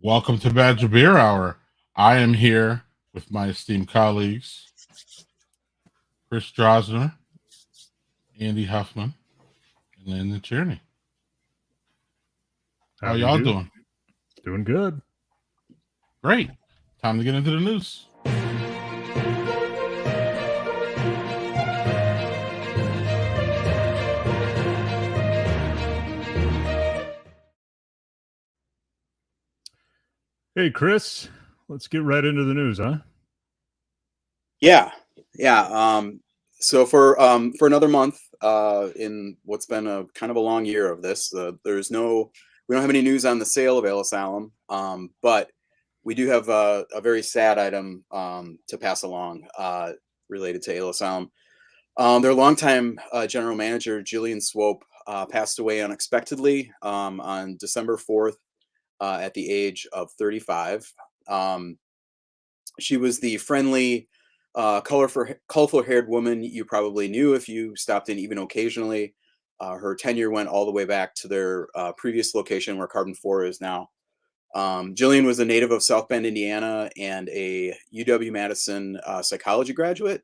Welcome to Badger Beer Hour. I am here with my esteemed colleagues, Chris Drosner, Andy Huffman, and Landon Tierney. How y'all doing? Doing good. Great. Time to get into the news. Hey, Chris, let's get right into the news, huh? Yeah. So for another month, in what's been a kind of a long year of this, we don't have any news on the sale of Ale Asylum, but we do have a very sad item to pass along related to Ale Asylum. Their longtime general manager, Jillian Swope, passed away unexpectedly on December 4th at the age of 35. She was the friendly, colorful-haired woman you probably knew if you stopped in even occasionally. Her tenure went all the way back to their previous location where Carbon 4 is now. Jillian was a native of South Bend, Indiana, and a UW-Madison psychology graduate.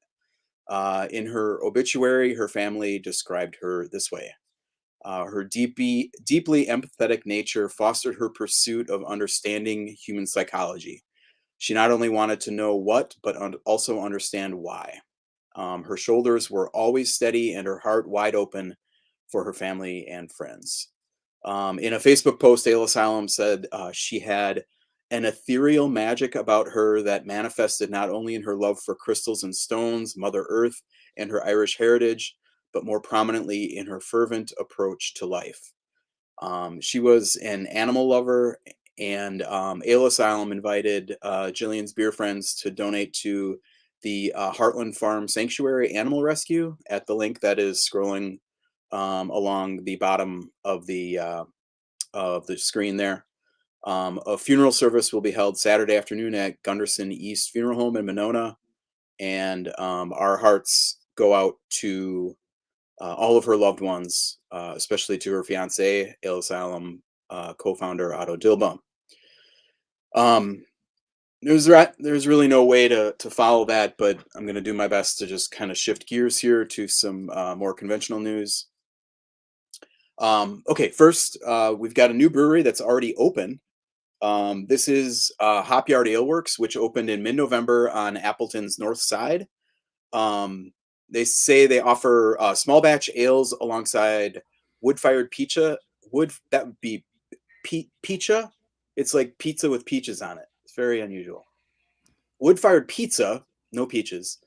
In her obituary, her family described her this way. Her deeply empathetic nature fostered her pursuit of understanding human psychology. She not only wanted to know what, but also understand why. Her shoulders were always steady and her heart wide open for her family and friends. In a Facebook post, Ale Asylum said she had an ethereal magic about her that manifested not only in her love for crystals and stones, Mother Earth, and her Irish heritage, but more prominently in her fervent approach to life. She was an animal lover, and Ale Asylum invited Jillian's beer friends to donate to the Heartland Farm Sanctuary Animal Rescue at the link that is scrolling along the bottom of the screen there. A funeral service will be held Saturday afternoon at Gunderson East Funeral Home in Monona, and our hearts go out to all of her loved ones, especially to her fiance, Ale Asylum co-founder Otto Dilbaum. There's really no way to follow that, but I'm going to do my best to just kind of shift gears here to some more conventional news. Okay, first, we've got a new brewery that's already open. This is Hop Yard Ale Works, which opened in mid-November on Appleton's north side. They say they offer small batch ales alongside wood-fired pizza. That would be pizza. It's like pizza with peaches on it. It's very unusual. Wood-fired pizza, no peaches,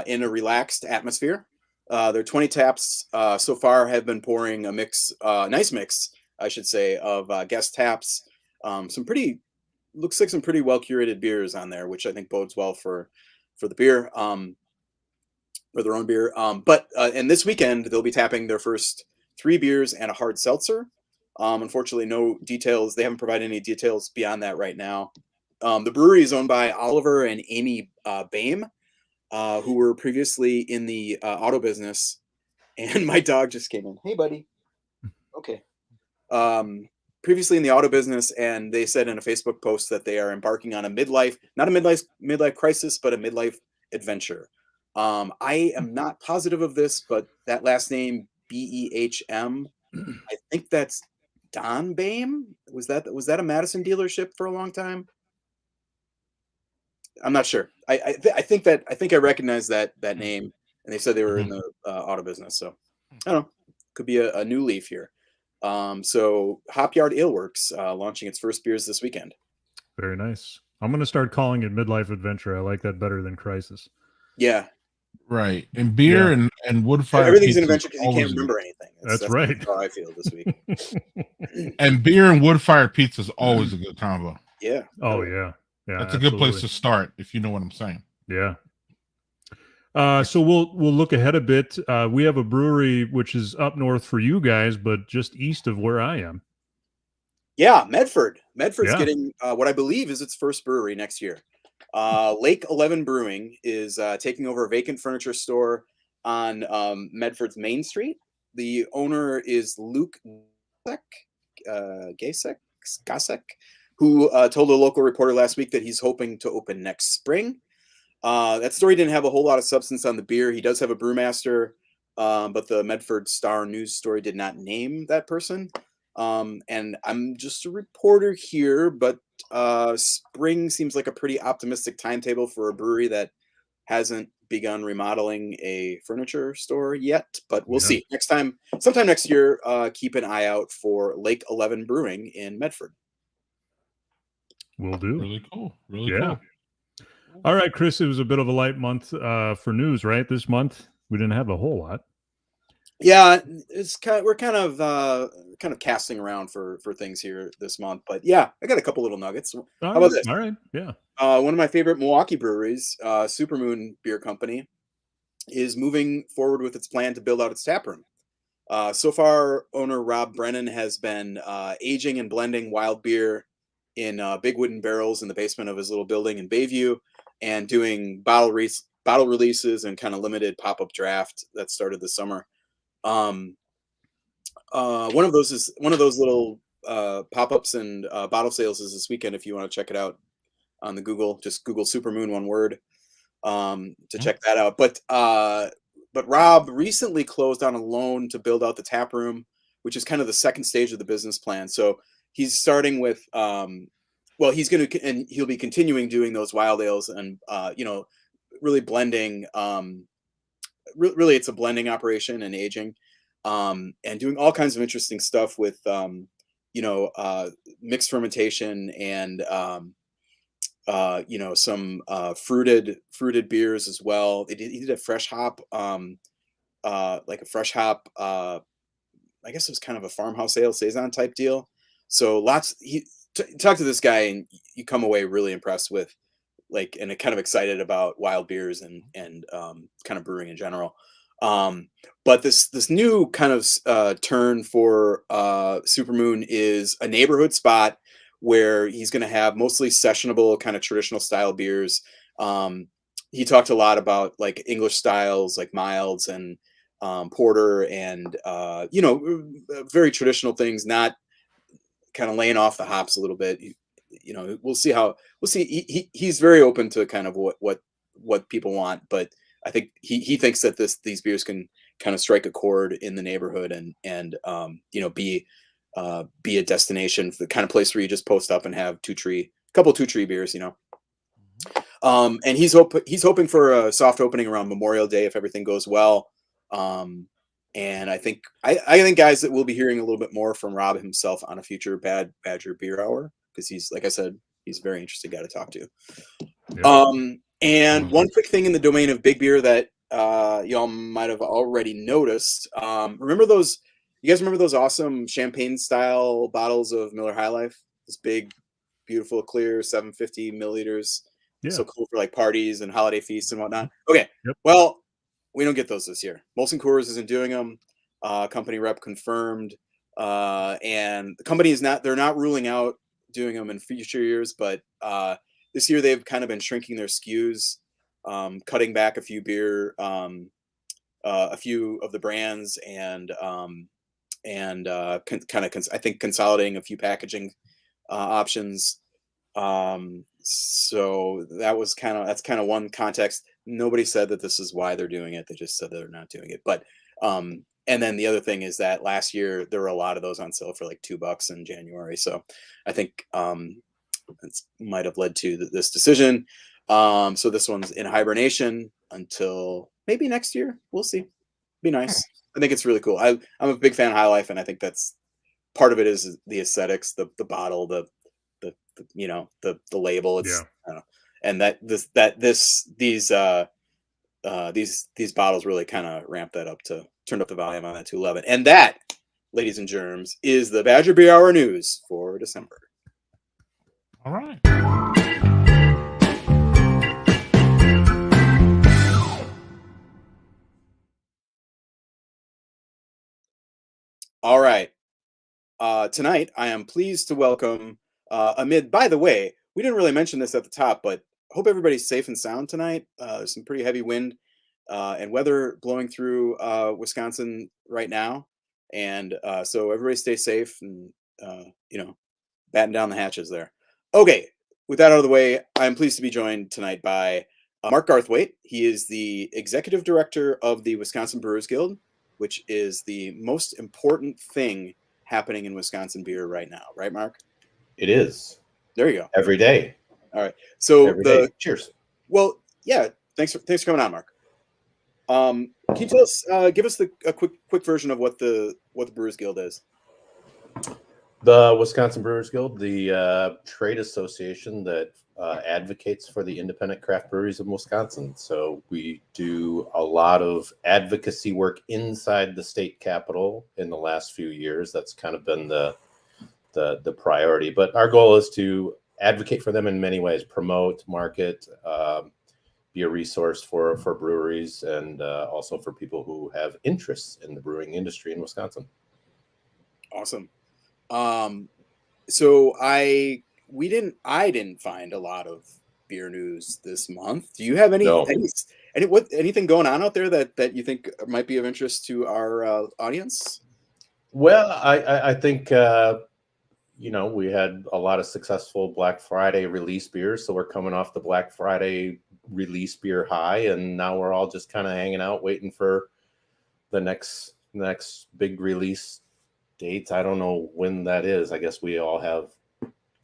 in a relaxed atmosphere. Their 20 taps so far have been pouring a nice mix, I should say, of guest taps. Looks like some pretty well curated beers on there, which I think bodes well for the beer, for their own beer. And this weekend they'll be tapping their first 3 beers and a hard seltzer. Unfortunately, no details. They haven't provided any details beyond that right now. The brewery is owned by Oliver and Amy Boehm, who were previously in the auto business. And my dog just came in. Hey, buddy. Okay. Previously in the auto business, and they said in a Facebook post that they are embarking on not a midlife crisis, but a midlife adventure. I am not positive of this, but that last name Behm, I think that's Don Boehm. Was that a Madison dealership for a long time? I'm not sure. I think I recognize that name, and they said they were in the auto business. So I don't know. Could be a new leaf here. So Hop Yard Ale Works launching its first beers this weekend. Very nice. I'm going to start calling it Midlife Adventure. I like that better than Crisis. Yeah. Right. And beer and wood fire. Everything's an adventure because you can't remember anything. That's right. How I feel this week. And beer and wood fire pizza is always a good combo. Yeah. Oh, yeah. Yeah. That's a good place to start, if you know what I'm saying. Yeah. So we'll look ahead a bit. We have a brewery which is up north for you guys, but just east of where I am. Yeah, Medford. Medford's getting what I believe is its first brewery next year. Lake 11 Brewing is taking over a vacant furniture store on Medford's Main Street. The owner is Luke Gasek. who told a local reporter last week that he's hoping to open next spring. That story didn't have a whole lot of substance on the beer. He does have a brewmaster, but the Medford Star News story did not name that person. And I'm just a reporter here, but spring seems like a pretty optimistic timetable for a brewery that hasn't begun remodeling a furniture store yet. But we'll see. Sometime next year, keep an eye out for Lake 11 Brewing in Medford. Will do. Really cool. Really Yeah. cool. All right, Chris, it was a bit of a light month for news, right? This month we didn't have a whole lot. Yeah, we're kind of casting around for things here this month, but yeah, I got a couple little nuggets. How about this? All right, yeah. One of my favorite Milwaukee breweries, Supermoon Beer Company, is moving forward with its plan to build out its tap room. So far, owner Rob Brennan has been aging and blending wild beer in big wooden barrels in the basement of his little building in Bayview, and doing bottle releases and kind of limited pop-up draft that started this summer. One of those little pop-ups and bottle sales is this weekend. If you want to check it out on the Google, just Google Supermoon, one word, to check that out. But Rob recently closed on a loan to build out the tap room, which is kind of the second stage of the business plan. So he's starting with, he's going to, and he'll be continuing doing those wild ales and, really blending, really it's a blending operation and aging, and doing all kinds of interesting stuff with, mixed fermentation and, some fruited beers as well. He did a fresh hop, like a fresh hop, I guess it was kind of a farmhouse ale saison type deal. So talk to this guy and you come away really impressed with, and kind of excited about wild beers and kind of brewing in general. But this new kind of turn for Supermoon is a neighborhood spot where he's going to have mostly sessionable kind of traditional style beers. He talked a lot about like English styles, like milds and porter and, very traditional things, not kind of laying off the hops a little bit. We'll see. He's very open to kind of what people want, but I think he thinks that these beers can kind of strike a chord in the neighborhood and be a destination for the kind of place where you just post up and have two tree beers, and he's hoping for a soft opening around Memorial Day if everything goes well. And I think guys that we'll be hearing a little bit more from Rob himself on a future Bad Badger Beer Hour, because he's, like I said, he's a very interesting guy to talk to. Yeah. And one quick thing in the domain of big beer that y'all might have already noticed. You guys remember those awesome champagne style bottles of Miller High Life? This big, beautiful, clear 750 milliliters. Yeah. So cool for like parties and holiday feasts and whatnot. Okay. Yep. Well, we don't get those this year. Molson Coors isn't doing them. Company rep confirmed. And the company they're not ruling out doing them in future years, but this year they've kind of been shrinking their SKUs, cutting back a few of the brands and I think consolidating a few packaging options. So that's kind of one context. Nobody said that this is why they're doing it. They just said they're not doing it. But and then the other thing is that last year there were a lot of those on sale for like $2 in January. So I think it might have led to this decision. So this one's in hibernation until maybe next year. We'll see. Be nice. I think it's really cool. I'm a big fan of High Life, and I think that's part of it is the aesthetics, the bottle, the label. It's and these bottles really kind of ramp that up turned up the volume on that to 11. And that, ladies and germs, is the Badger Beer Hour news for December. All right. All right. Tonight, I am pleased to welcome by the way, we didn't really mention this at the top, but I hope everybody's safe and sound tonight. There's some pretty heavy wind and weather blowing through Wisconsin right now. And so everybody stay safe and, batten down the hatches there. Okay, with that out of the way, I'm pleased to be joined tonight by Mark Garthwaite. He is the executive director of the Wisconsin Brewers Guild, which is the most important thing happening in Wisconsin beer right now, right, Mark? It is There you go. every day. All right. So Every day. Cheers. well, yeah. Thanks for coming on, Mark. Can you tell us, give us a quick version of what the Brewers Guild is? The Wisconsin Brewers Guild, the trade association that advocates for the independent craft breweries of Wisconsin. So we do a lot of advocacy work inside the state capitol in the last few years. That's kind of been the priority. But our goal is to advocate for them in many ways: promote, market, be a resource for breweries, and also for people who have interests in the brewing industry in Wisconsin. Awesome. So I didn't find a lot of beer news this month. Do you have anything going on out there that you think might be of interest to our audience? Well, I think we had a lot of successful Black Friday release beers, so we're coming off the Black Friday release beer high, and now we're all just kind of hanging out waiting for the next big release dates. I don't know when that is. I guess we all have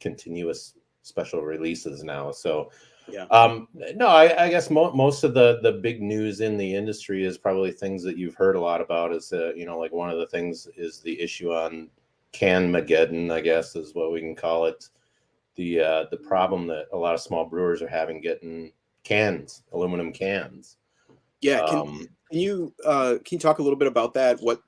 continuous special releases now. So yeah. No, I guess most of the big news in the industry is probably things that you've heard a lot about. Is like one of the things is the issue on Can-mageddon, I guess is what we can call it. The problem that a lot of small brewers are having getting cans, aluminum cans. Yeah. Can you talk a little bit about that? What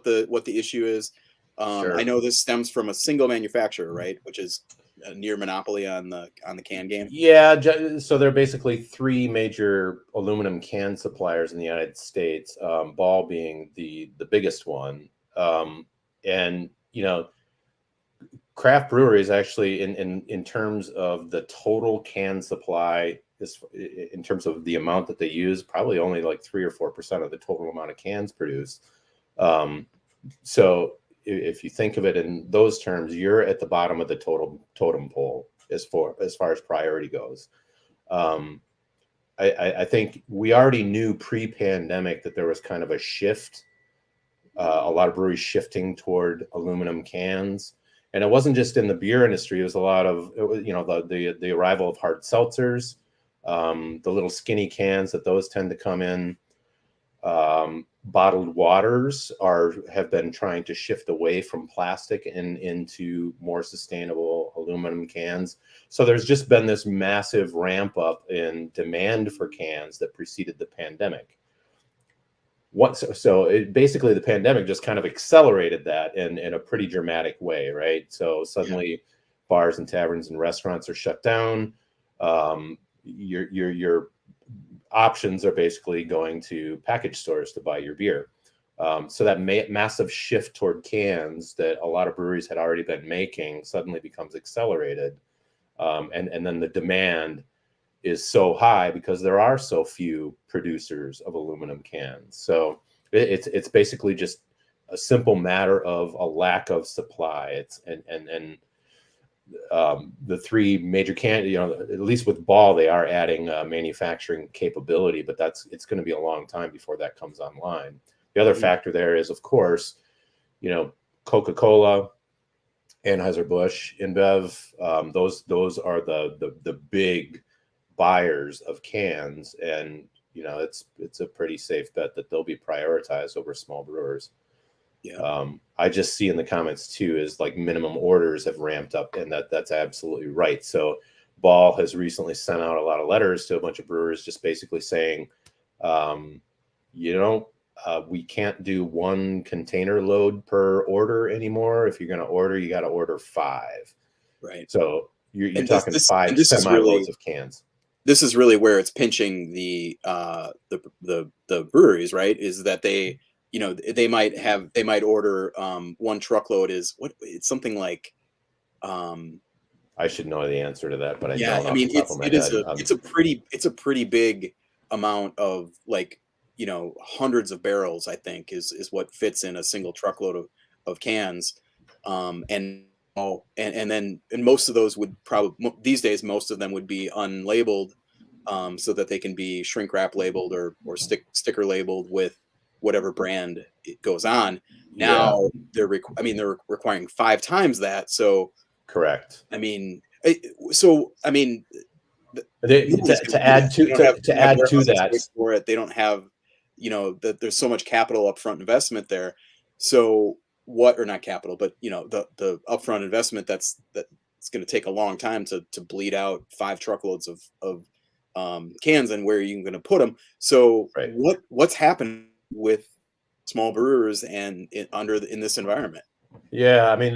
the issue is? Sure. I know this stems from a single manufacturer, right? Which is a near monopoly on the can game. Yeah. So there are basically three major aluminum can suppliers in the United States. Ball being the biggest one, and craft breweries actually in terms of the total can supply, in terms of the amount that they use, probably only like 3 or 4% of the total amount of cans produced. So if you think of it in those terms, you're at the bottom of the totem pole as far as priority goes. I think we already knew pre-pandemic that there was kind of a shift, a lot of breweries shifting toward aluminum cans. And it wasn't just in the beer industry. It was a lot of, the arrival of hard seltzers, the little skinny cans that those tend to come in. Bottled waters have been trying to shift away from plastic and into more sustainable aluminum cans. So there's just been this massive ramp up in demand for cans that preceded the pandemic. Basically the pandemic just kind of accelerated that in a pretty dramatic way, right? So suddenly bars and taverns and restaurants are shut down. Your options are basically going to package stores to buy your beer. So that massive shift toward cans that a lot of breweries had already been making suddenly becomes accelerated. And then the demand is so high because there are so few producers of aluminum cans. So it's basically just a simple matter of a lack of supply. The three major at least with Ball, they are adding manufacturing capability, but it's going to be a long time before that comes online. The other factor there is, of course, Coca-Cola, Anheuser-Busch, InBev, those are the big buyers of cans, and it's a pretty safe bet that they'll be prioritized over small brewers. Yeah. I just see in the comments too is like minimum orders have ramped up, and that's absolutely right. So Ball has recently sent out a lot of letters to a bunch of brewers just basically saying, we can't do one container load per order anymore. If you're going to order, you got to order 5. Right. So you're talking 5 semi-loads of cans. This is really where it's pinching the breweries, right? Is that they might order one truckload it's something like I should know the answer to that, but I don't. I mean, it's a pretty big amount of hundreds of barrels, I think is what fits in a single truckload of cans. And and most of those would probably these days most of them would be unlabeled, so that they can be shrink wrap labeled or sticker labeled with whatever brand it goes on. Now they're they're requiring 5 times that. So correct. I mean, To add to that, for it, they don't have, that there's so much capital upfront investment there. So or not capital, but the upfront investment that's going to take a long time to bleed out 5 truckloads of cans, and where are you going to put them? So right. What's happened with small brewers and in this environment? Yeah, I mean,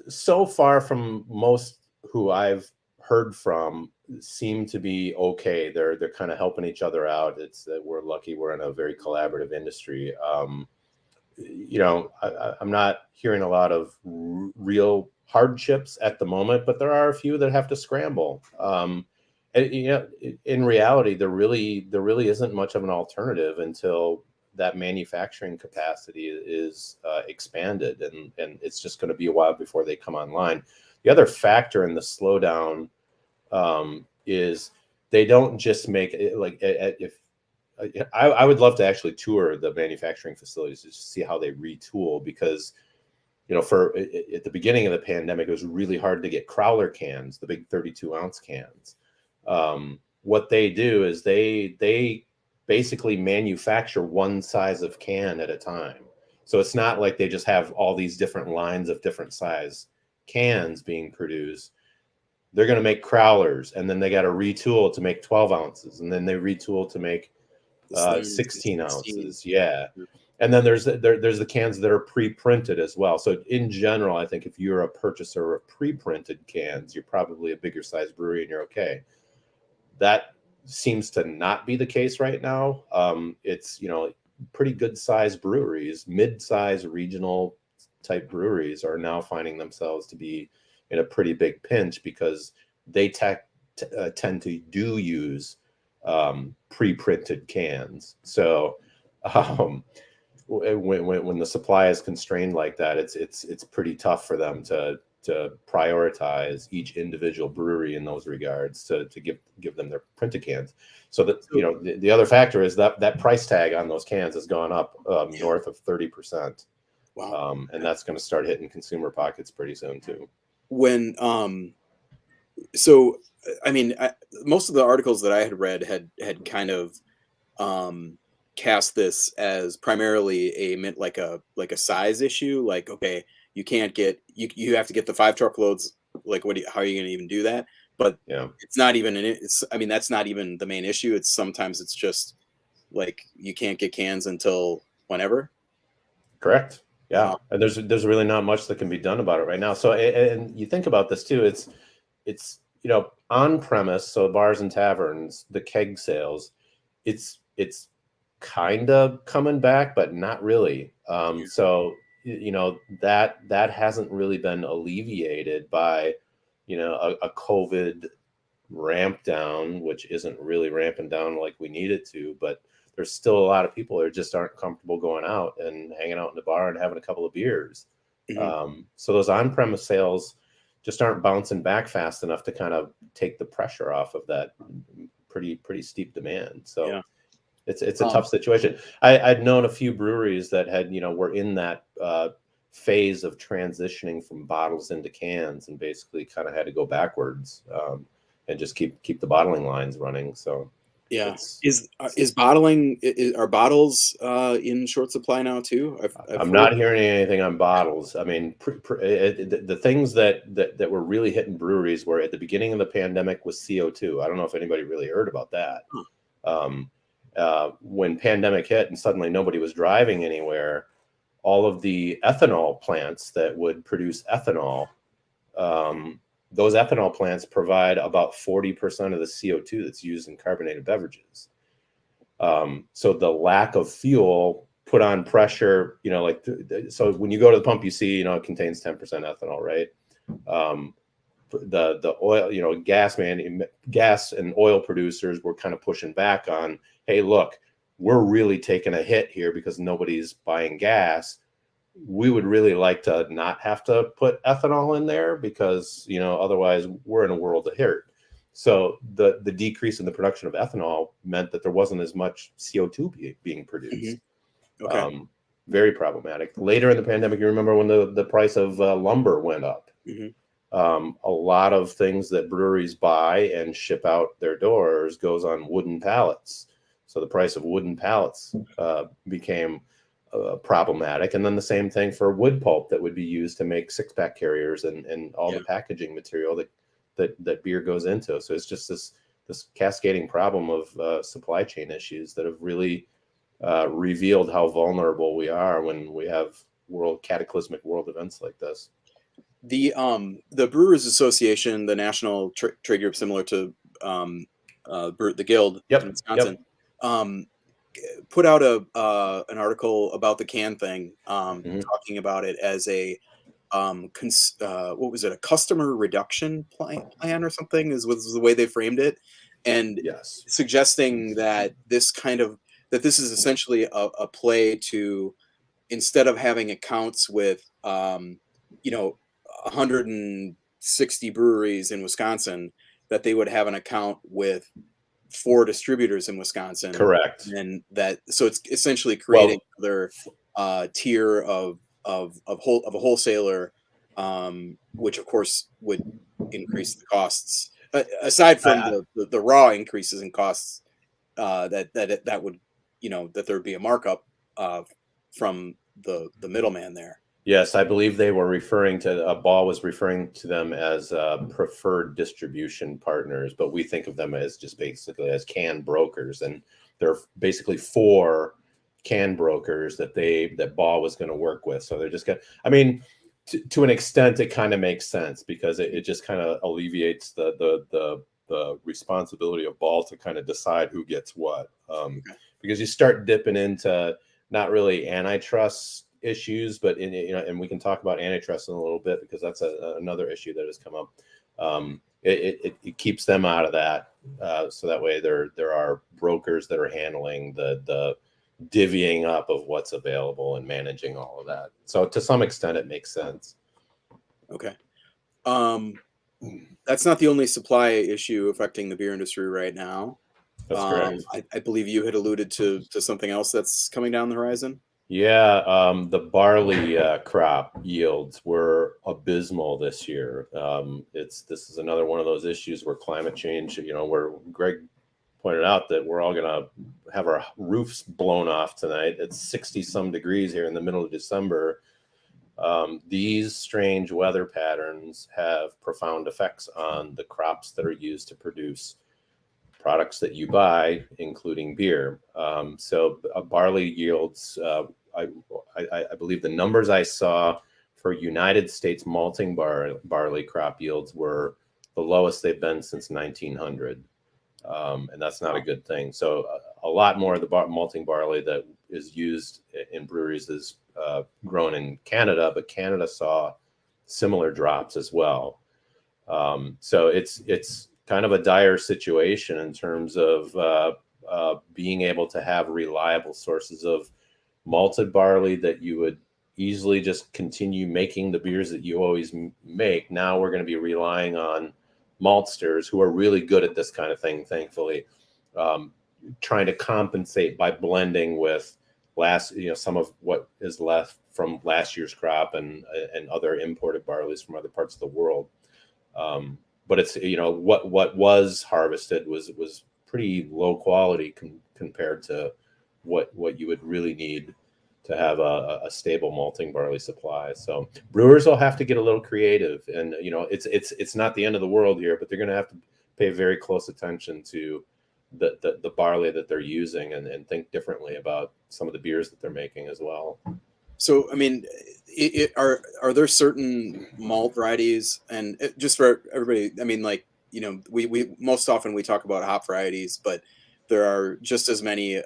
so far from most who I've heard from seem to be okay. They're kind of helping each other out. It's that we're lucky we're in a very collaborative industry. I'm not hearing a lot of real hardships at the moment, but there are a few that have to scramble. In reality, there really isn't much of an alternative until that manufacturing capacity is expanded, and it's just going to be a while before they come online. The other factor in the slowdown is they don't just make it like I would love to actually tour the manufacturing facilities to see how they retool, because at the beginning of the pandemic, it was really hard to get Crowler cans, the big 32-ounce cans. What they do is they basically manufacture one size of can at a time. So it's not like they just have all these different lines of different size cans being produced. They're going to make Crowlers, and then they got to retool to make 12 ounces, and then they retool to make 16 ounces. Yeah. And then there's the cans that are pre-printed as well. So in general, I think if you're a purchaser of pre-printed cans, you're probably a bigger size brewery and you're okay. That seems to not be the case right now. It's, pretty good sized breweries, mid-size regional type breweries are now finding themselves to be in a pretty big pinch, because they tend to use pre-printed cans. So when the supply is constrained like that, it's pretty tough for them to prioritize each individual brewery in those regards to give them their printed cans. So that the other factor is that price tag on those cans has gone up north of 30%. Wow. And that's going to start hitting consumer pockets pretty soon too. When most of the articles that I had read had kind of cast this as primarily like a size issue. Like, okay, you can't get you have to get the 5 truckloads. Like, how are you going to even do that? But it's not even that's not even the main issue. Sometimes it's just like you can't get cans until whenever. Correct. Yeah, and there's really not much that can be done about it right now. So, and you think about this too. It's on premise, so bars and taverns, the keg sales, it's kind of coming back, but not really. So that hasn't really been alleviated by a COVID ramp down, which isn't really ramping down like we need it to, but there's still a lot of people that just aren't comfortable going out and hanging out in the bar and having a couple of beers. Mm-hmm. So those on-premise sales just aren't bouncing back fast enough to kind of take the pressure off of that pretty steep demand. So it's a tough situation. I'd known a few breweries that had, were in that phase of transitioning from bottles into cans, and basically kind of had to go backwards and just keep the bottling lines running. So yeah, is bottling? Are bottles in short supply now too? I'm not hearing anything on bottles. I mean, the things that were really hitting breweries were at the beginning of the pandemic was CO2. I don't know if anybody really heard about that. When pandemic hit and suddenly nobody was driving anywhere, all of the ethanol plants that would produce ethanol, those ethanol plants provide about 40% of the CO2 that's used in carbonated beverages. So the lack of fuel put on pressure, so when you go to the pump, you see, it contains 10% ethanol, right? The oil, gas and oil producers were kind of pushing back on, hey, look, we're really taking a hit here because nobody's buying gas. we would really like to not have to put ethanol in there because, you know, otherwise we're in a world of hurt. So the decrease in the production of ethanol meant that there wasn't as much CO2 being produced. Okay. Very problematic. Later in the pandemic, you remember when the price of lumber went up. A lot of things that breweries buy and ship out their doors goes on wooden pallets. So the price of wooden pallets became problematic. And then the same thing for wood pulp that would be used to make six-pack carriers and all the packaging material that beer goes into. So it's just this cascading problem of supply chain issues that have really revealed how vulnerable we are when we have cataclysmic world events like this. The Brewers Association, the national trade group similar to the Guild in Wisconsin, put out an article about the can thing, talking about it as a what was it, a customer reduction plan or something was the way they framed it, and suggesting that this is essentially a play to, instead of having accounts with 160 breweries in Wisconsin, that they would have an account with 4 distributors in Wisconsin. Correct. And so it's essentially creating another tier of a wholesaler, which of course would increase the costs. Aside from the raw increases in costs, that would, that there would be a markup from the middleman there. Yes, I believe they were referring to Ball was referring to them as preferred distribution partners, but we think of them as just basically as can brokers, and they're basically 4 can brokers that Ball was going to work with. So they're just going. I mean, to an extent, it kind of makes sense because it just kind of alleviates the responsibility of Ball to kind of decide who gets what, because you start dipping into not really antitrust issues, but and we can talk about antitrust in a little bit because that's another issue that has come up. It keeps them out of that, so that way there are brokers that are handling the divvying up of what's available and managing all of that. So to some extent, it makes sense. Okay, that's not the only supply issue affecting the beer industry right now. That's correct. I believe you had alluded to something else that's coming down the horizon. Yeah, the barley crop yields were abysmal this year. This is another one of those issues where climate change, where Greg pointed out that we're all going to have our roofs blown off tonight. It's 60 some degrees here in the middle of December. These strange weather patterns have profound effects on the crops that are used to produce products that you buy, including beer. So barley yields, I believe the numbers I saw for United States malting barley crop yields were the lowest they've been since 1900. And that's not a good thing. So a lot more of the malting barley that is used in breweries is grown in Canada, but Canada saw similar drops as well. So it's kind of a dire situation in terms of being able to have reliable sources of malted barley that you would easily just continue making the beers that you always make. Now we're going to be relying on maltsters who are really good at this kind of thing, thankfully, trying to compensate by blending with some of what is left from last year's crop and other imported barleys from other parts of the world. But it's, what was harvested was pretty low quality compared to what you would really need to have a stable malting barley supply. So brewers will have to get a little creative, and it's not the end of the world here, but they're going to have to pay very close attention to the barley that they're using and think differently about some of the beers that they're making as well. So, I mean, are there certain malt varieties, and just for everybody, I mean, like, we most often we talk about hop varieties, but there are just as many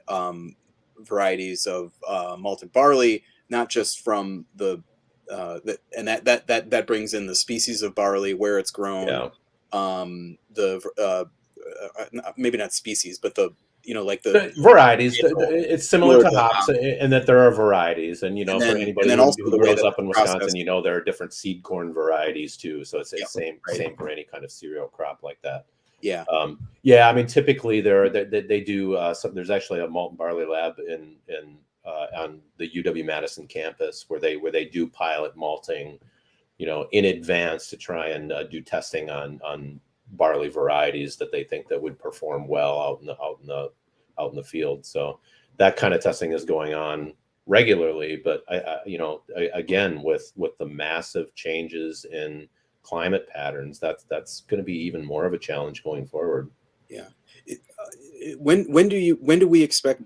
varieties of malted barley, not just from and that brings in the species of barley, where it's grown, maybe not species, but like the The varieties. you know, It's similar to to, hops in that there are varieties, and and for then anybody also who the way grows that up in it's processed. Wisconsin, there are different seed corn varieties too. So it's Yeah, same right. same for any kind of cereal crop like that. Yeah. Yeah, I mean, typically they do. There's actually a malt and barley lab on the UW Madison campus where they do pilot malting, in advance to try and do testing on barley varieties that they think that would perform well out in the field. So that kind of testing is going on regularly. But again, with the massive changes in climate patterns, that's going to be even more of a challenge going forward. Yeah. When do we expect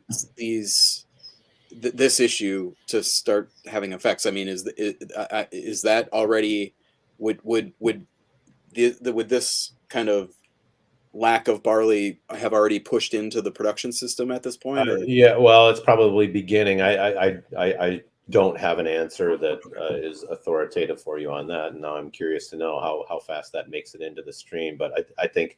this issue to start having effects? I mean, is that already would this kind of lack of barley have already pushed into the production system at this point? Or Yeah, well, it's probably beginning. I don't have an answer that is authoritative for you on that. And now I'm curious to know how fast that makes it into the stream. But I think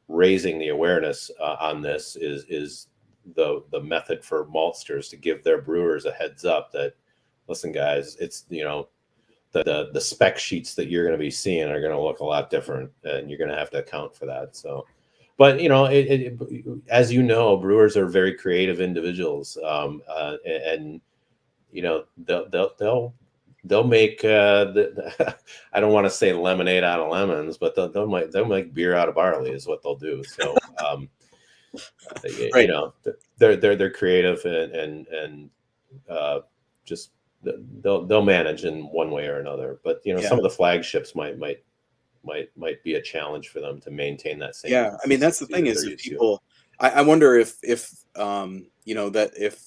raising the awareness on this is the method for maltsters to give their brewers a heads up that, listen, guys, it's the spec sheets that you're going to be seeing are going to look a lot different, and you're going to have to account for that. So. But as brewers are very creative individuals, and they'll make I don't want to say lemonade out of lemons, but they'll make beer out of barley is what they'll do. So Right. they're creative and just they'll manage in one way or another. But some of the flagships might be a challenge for them to maintain that same. Yeah, I mean, that's the thing is they're if used to. people, I wonder if that if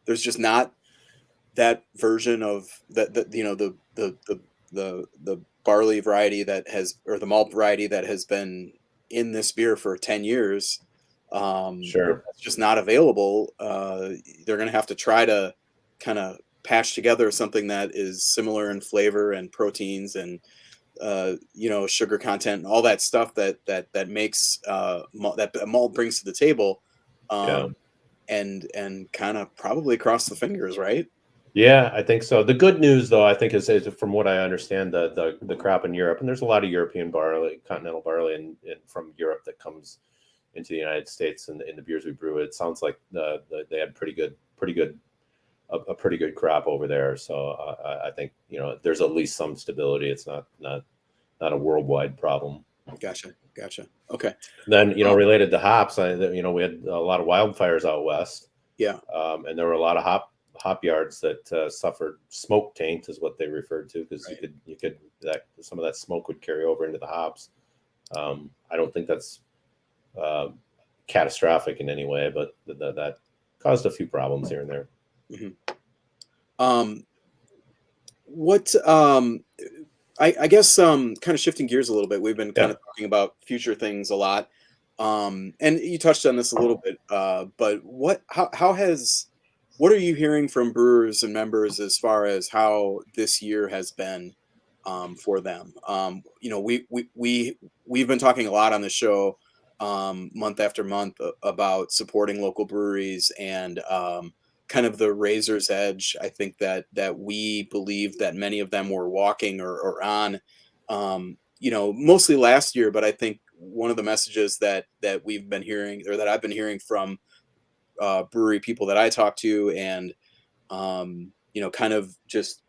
there's just not that version of the barley variety that has, or the malt variety that has been in this beer for 10 years, Sure. it's just not available. They're going to have to try to kind of patch together something that is similar in flavor and proteins and sugar content and all that stuff that makes that malt brings to the table, Yeah. and kind of probably cross the fingers, right? Yeah, I think so. The good news, though, I think is from what I understand, the crop in Europe, and there's a lot of European barley, continental barley, and from Europe that comes into the United States, and in the beers we brew. It sounds like they had a pretty good crop over there. So I think there's at least some stability. It's not a worldwide problem. Gotcha. Okay. Then related to hops, we had a lot of wildfires out west. Yeah. And there were a lot of hop yards that suffered smoke taint, is what they referred to, because Right. you could some of that smoke would carry over into the hops. I don't think that's catastrophic in any way, but that caused a few problems here and there. Mm-hmm. I guess kind of shifting gears a little bit, we've been kind of talking about future things a lot, and you touched on this a little bit, but what are you hearing from brewers and members as far as how this year has been for them? We've been talking a lot on the show month after month about supporting local breweries and kind of the razor's edge. I think that we believe that many of them were walking or on, mostly last year. But I think one of the messages that we've been hearing, or that I've been hearing from brewery people that I talk to, and kind of just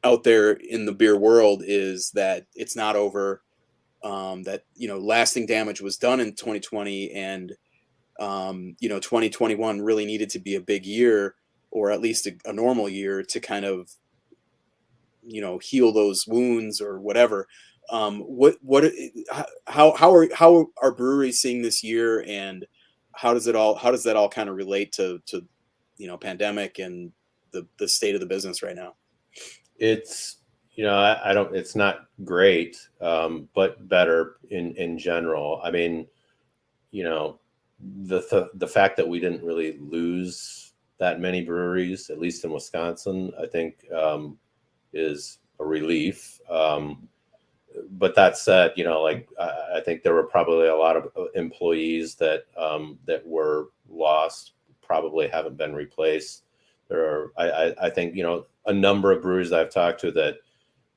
out there in the beer world, is that it's not over. That lasting damage was done in 2020, and 2021 really needed to be a big year, or at least a normal year, to kind of heal those wounds or whatever. How are breweries seeing this year, and how does that all kind of relate to pandemic and the state of the business right now? It's it's not great, but better in general. I mean, the fact that we didn't really lose that many breweries, at least in Wisconsin, I think is a relief. But that said, I think there were probably a lot of employees that that were lost, probably haven't been replaced. There are, I think, a number of breweries that I've talked to that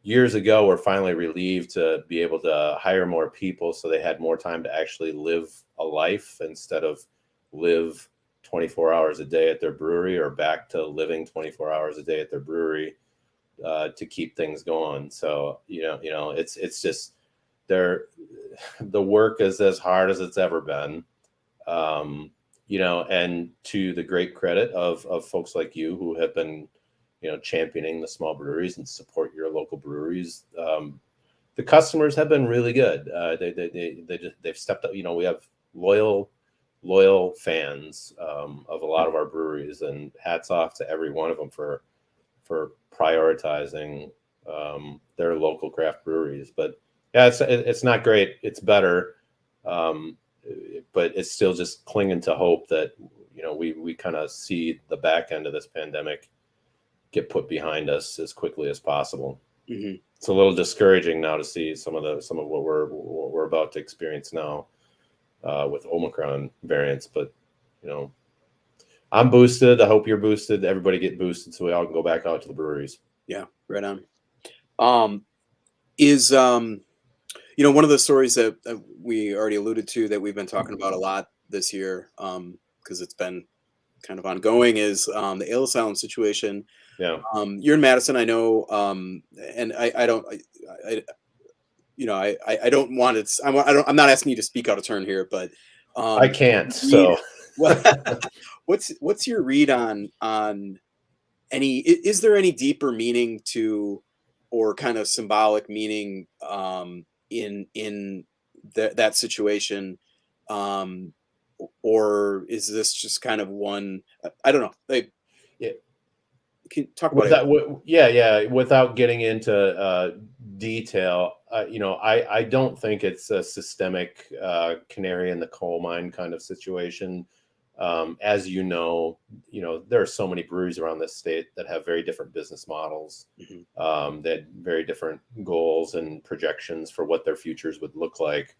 years ago were finally relieved to be able to hire more people, so they had more time to actually live a life instead of live 24 hours a day at their brewery, or back to living 24 hours a day at their brewery to keep things going. So it's just the work is as hard as it's ever been. And to the great credit of folks like you who have been, championing the small breweries and support your local breweries. The customers have been really good. They've stepped up. We have loyal fans of a lot of our breweries, and hats off to every one of them for prioritizing their local craft breweries. But yeah, it's not great. It's better. But it's still just clinging to hope that, we kind of see the back end of this pandemic get put behind us as quickly as possible. Mm-hmm. It's a little discouraging now to see some of what we're about to experience now with Omicron variants. But, I'm boosted. I hope you're boosted. Everybody get boosted so we all can go back out to the breweries. Yeah, right on. One of the stories that we already alluded to that we've been talking about a lot this year, because it's been kind of ongoing, is the Ale Asylum situation. Yeah. You're in Madison, I know, and I don't want it. I'm not asking you to speak out of turn here, but I can't. So, what's your read on any? Is there any deeper meaning to, or kind of symbolic meaning in that situation, or is this just kind of one? I don't know. Yeah. Can you talk about it? Yeah. Without getting into detail, I don't think it's a systemic canary in the coal mine kind of situation. As there are so many breweries around this state that have very different business models, Mm-hmm. that very different goals and projections for what their futures would look like.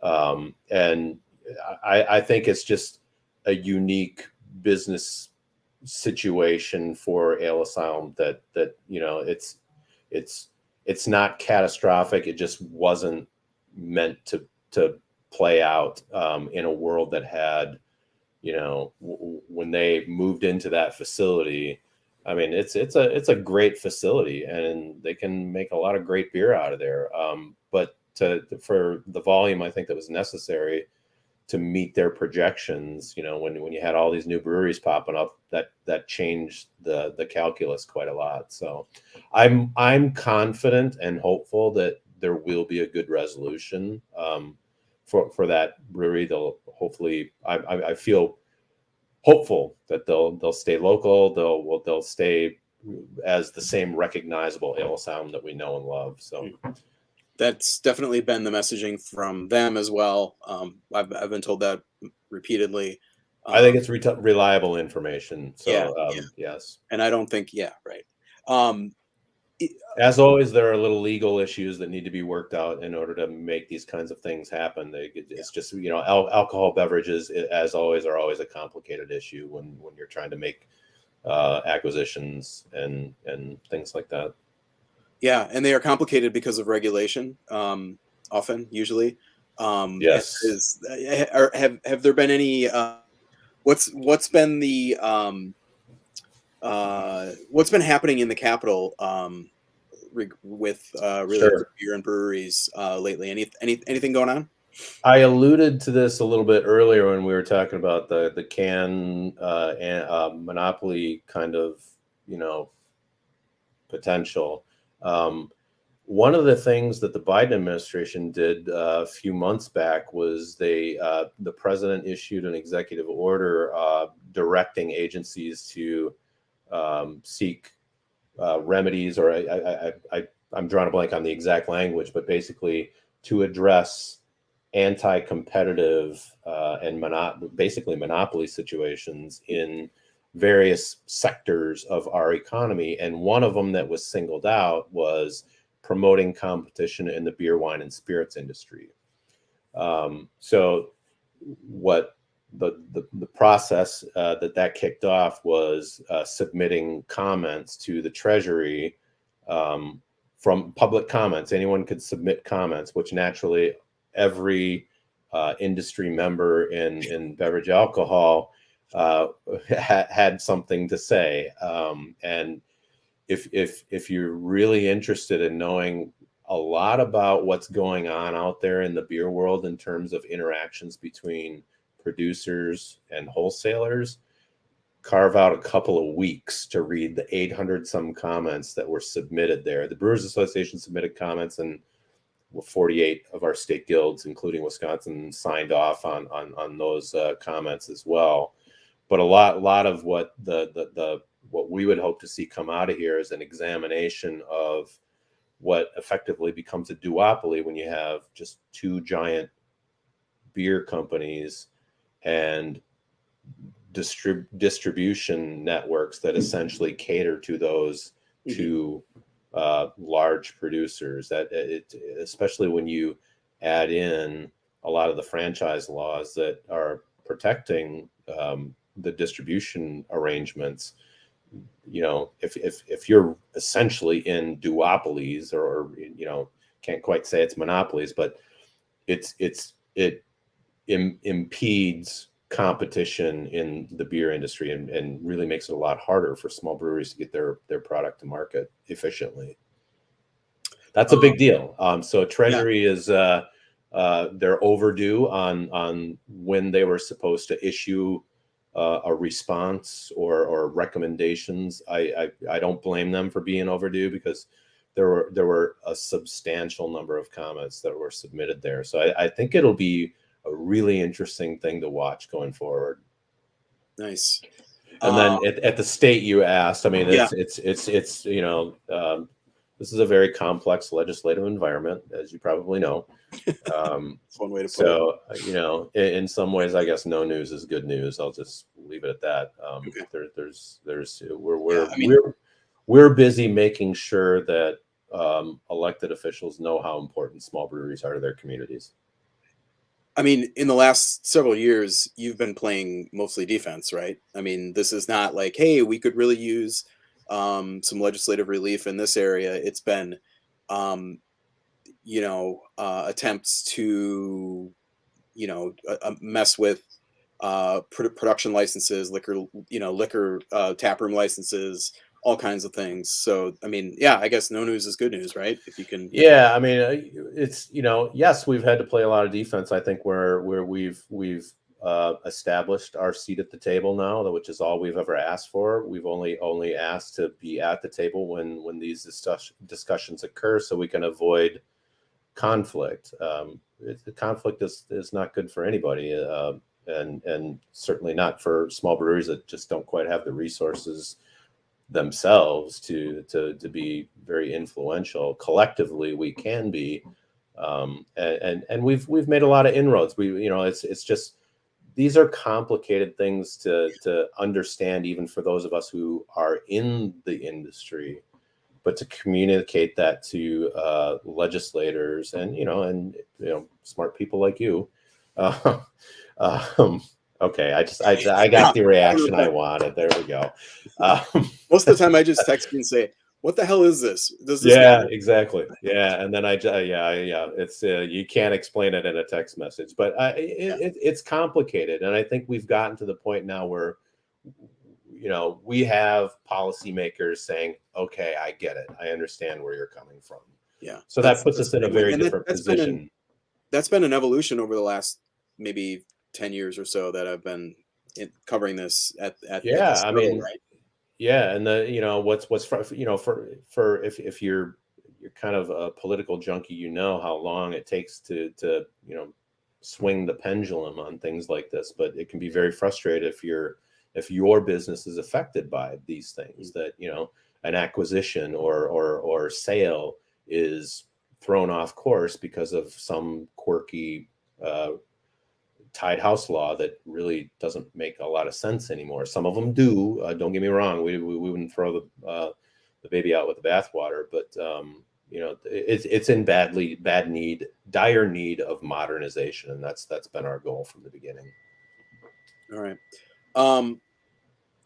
And I think it's just a unique business situation for Ale Asylum that it's not catastrophic. It just wasn't meant to play out in a world that had, when they moved into that facility. I mean, it's a great facility, and they can make a lot of great beer out of there. But for the volume, I think that was necessary to meet their projections, when you had all these new breweries popping up, that changed the calculus quite a lot. So I'm confident and hopeful that there will be a good resolution for that brewery. They'll hopefully, I feel hopeful that they'll stay local. They'll stay as the same recognizable Ale Asylum that we know and love. So that's definitely been the messaging from them as well. I've been told that repeatedly. I think it's reliable information. So yes. And I don't think, right. As always, there are little legal issues that need to be worked out in order to make these kinds of things happen. It's just, alcohol beverages, as always, are always a complicated issue when you're trying to make acquisitions and things like that. Yeah, and they are complicated because of regulation. Usually. Yes. Have there been any? What's been the what's been happening in the Capitol with Sure. beer and breweries lately? Anything going on? I alluded to this a little bit earlier when we were talking about the can monopoly kind of potential. One of the things that the Biden administration did a few months back was the president issued an executive order directing agencies to seek remedies, or I'm drawing a blank on the exact language, but basically to address anti-competitive and basically monopoly situations in various sectors of our economy. And one of them that was singled out was promoting competition in the beer, wine, and spirits industry. So what the process that kicked off was submitting comments to the Treasury from public comments. Anyone could submit comments, which naturally every industry member in beverage alcohol had something to say. And if you're really interested in knowing a lot about what's going on out there in the beer world in terms of interactions between producers and wholesalers, carve out a couple of weeks to read the 800 some comments that were submitted there. The Brewers Association submitted comments, and 48 of our state guilds, including Wisconsin, signed off on those comments as well. But a lot of what what we would hope to see come out of here is an examination of what effectively becomes a duopoly when you have just two giant beer companies and distribution networks that essentially cater to those two large producers. That especially when you add in a lot of the franchise laws that are protecting the distribution arrangements. You know, if you're essentially in duopolies, or you know, can't quite say it's monopolies, but it impedes competition in the beer industry and really makes it a lot harder for small breweries to get their product to market efficiently. That's a big deal. So Treasury is they're overdue on when they were supposed to issue a response or recommendations. I don't blame them for being overdue, because there were a substantial number of comments that were submitted there. So I think it'll be a really interesting thing to watch going forward. Nice. And then at the state you asked, I mean, it's you know, this is a very complex legislative environment, as you probably know. That's one way to put it. So, you know, in some ways, I guess no news is good news. I'll just leave it at that. We're busy making sure that elected officials know how important small breweries are to their communities. I mean, in the last several years, you've been playing mostly defense, right? I mean, this is not like, hey, we could really use some legislative relief in this area. It's been, you know, attempts to, you know, mess with production licenses, liquor taproom licenses, all kinds of things. So, I mean, yeah, I guess no news is good news, right? If you can. Yeah, I mean, it's, you know, yes, we've had to play a lot of defense. I think where we've established our seat at the table now, which is all we've ever asked for. We've only asked to be at the table when these discussions occur, so we can avoid conflict. The conflict is not good for anybody, and certainly not for small breweries that just don't quite have the resources themselves to be very influential. Collectively, we can be, and we've made a lot of inroads. It's just, these are complicated things to understand, even for those of us who are in the industry, but to communicate that to legislators and smart people like you. Okay, I got the reaction I wanted. There we go. Most of the time, I just text you and say, "What the hell is this? Does this?" Yeah, exactly. Yeah, and then it's you can't explain it in a text message, but it's complicated, and I think we've gotten to the point now where, you know, we have policymakers saying, "Okay, I get it. I understand where you're coming from." Yeah. So that puts us in a very different position. That's been an evolution over the last maybe 10 years or so that I've been covering this at this level, right? Yeah, and for if you're kind of a political junkie, you know how long it takes to swing the pendulum on things like this. But it can be very frustrating if your business is affected by these things, that an acquisition or sale is thrown off course because of some quirky tied house law that really doesn't make a lot of sense anymore. Some of them do. Don't get me wrong. We wouldn't throw the baby out with the bathwater, but it's in bad need dire need of modernization, and that's been our goal from the beginning. All right.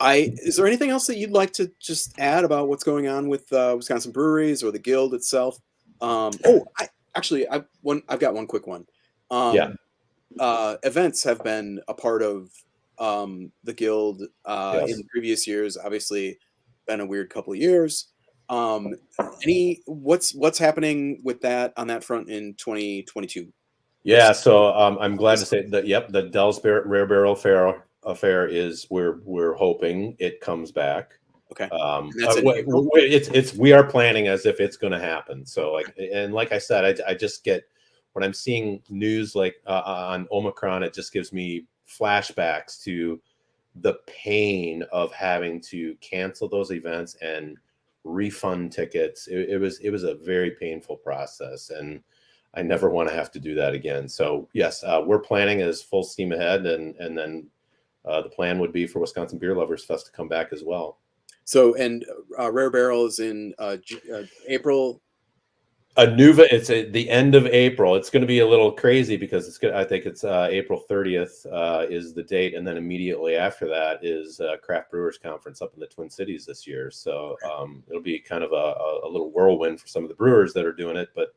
Is there anything else that you'd like to just add about what's going on with Wisconsin breweries or the guild itself? I've got one quick one. Yeah. Events have been a part of the guild Yes. in previous years. Obviously, been a weird couple of years. What's happening with that on that front in 2022? Yeah, so I'm glad to say that. Yep, the Dell's Rare Barrel Affair is we're hoping it comes back. Okay, that's we are planning as if it's going to happen. So like I said, I just get when I'm seeing news like on Omicron, it just gives me flashbacks to the pain of having to cancel those events and refund tickets. It was a very painful process, and I never want to have to do that again. So yes, we're planning as full steam ahead, and then the plan would be for Wisconsin Beer Lovers Fest to come back as well. So, and Rare Barrel is in April. It's the end of April. It's going to be a little crazy because I think it's April 30th is the date, and then immediately after that is Craft Brewers Conference up in the Twin Cities this year. So it'll be kind of a little whirlwind for some of the brewers that are doing it, but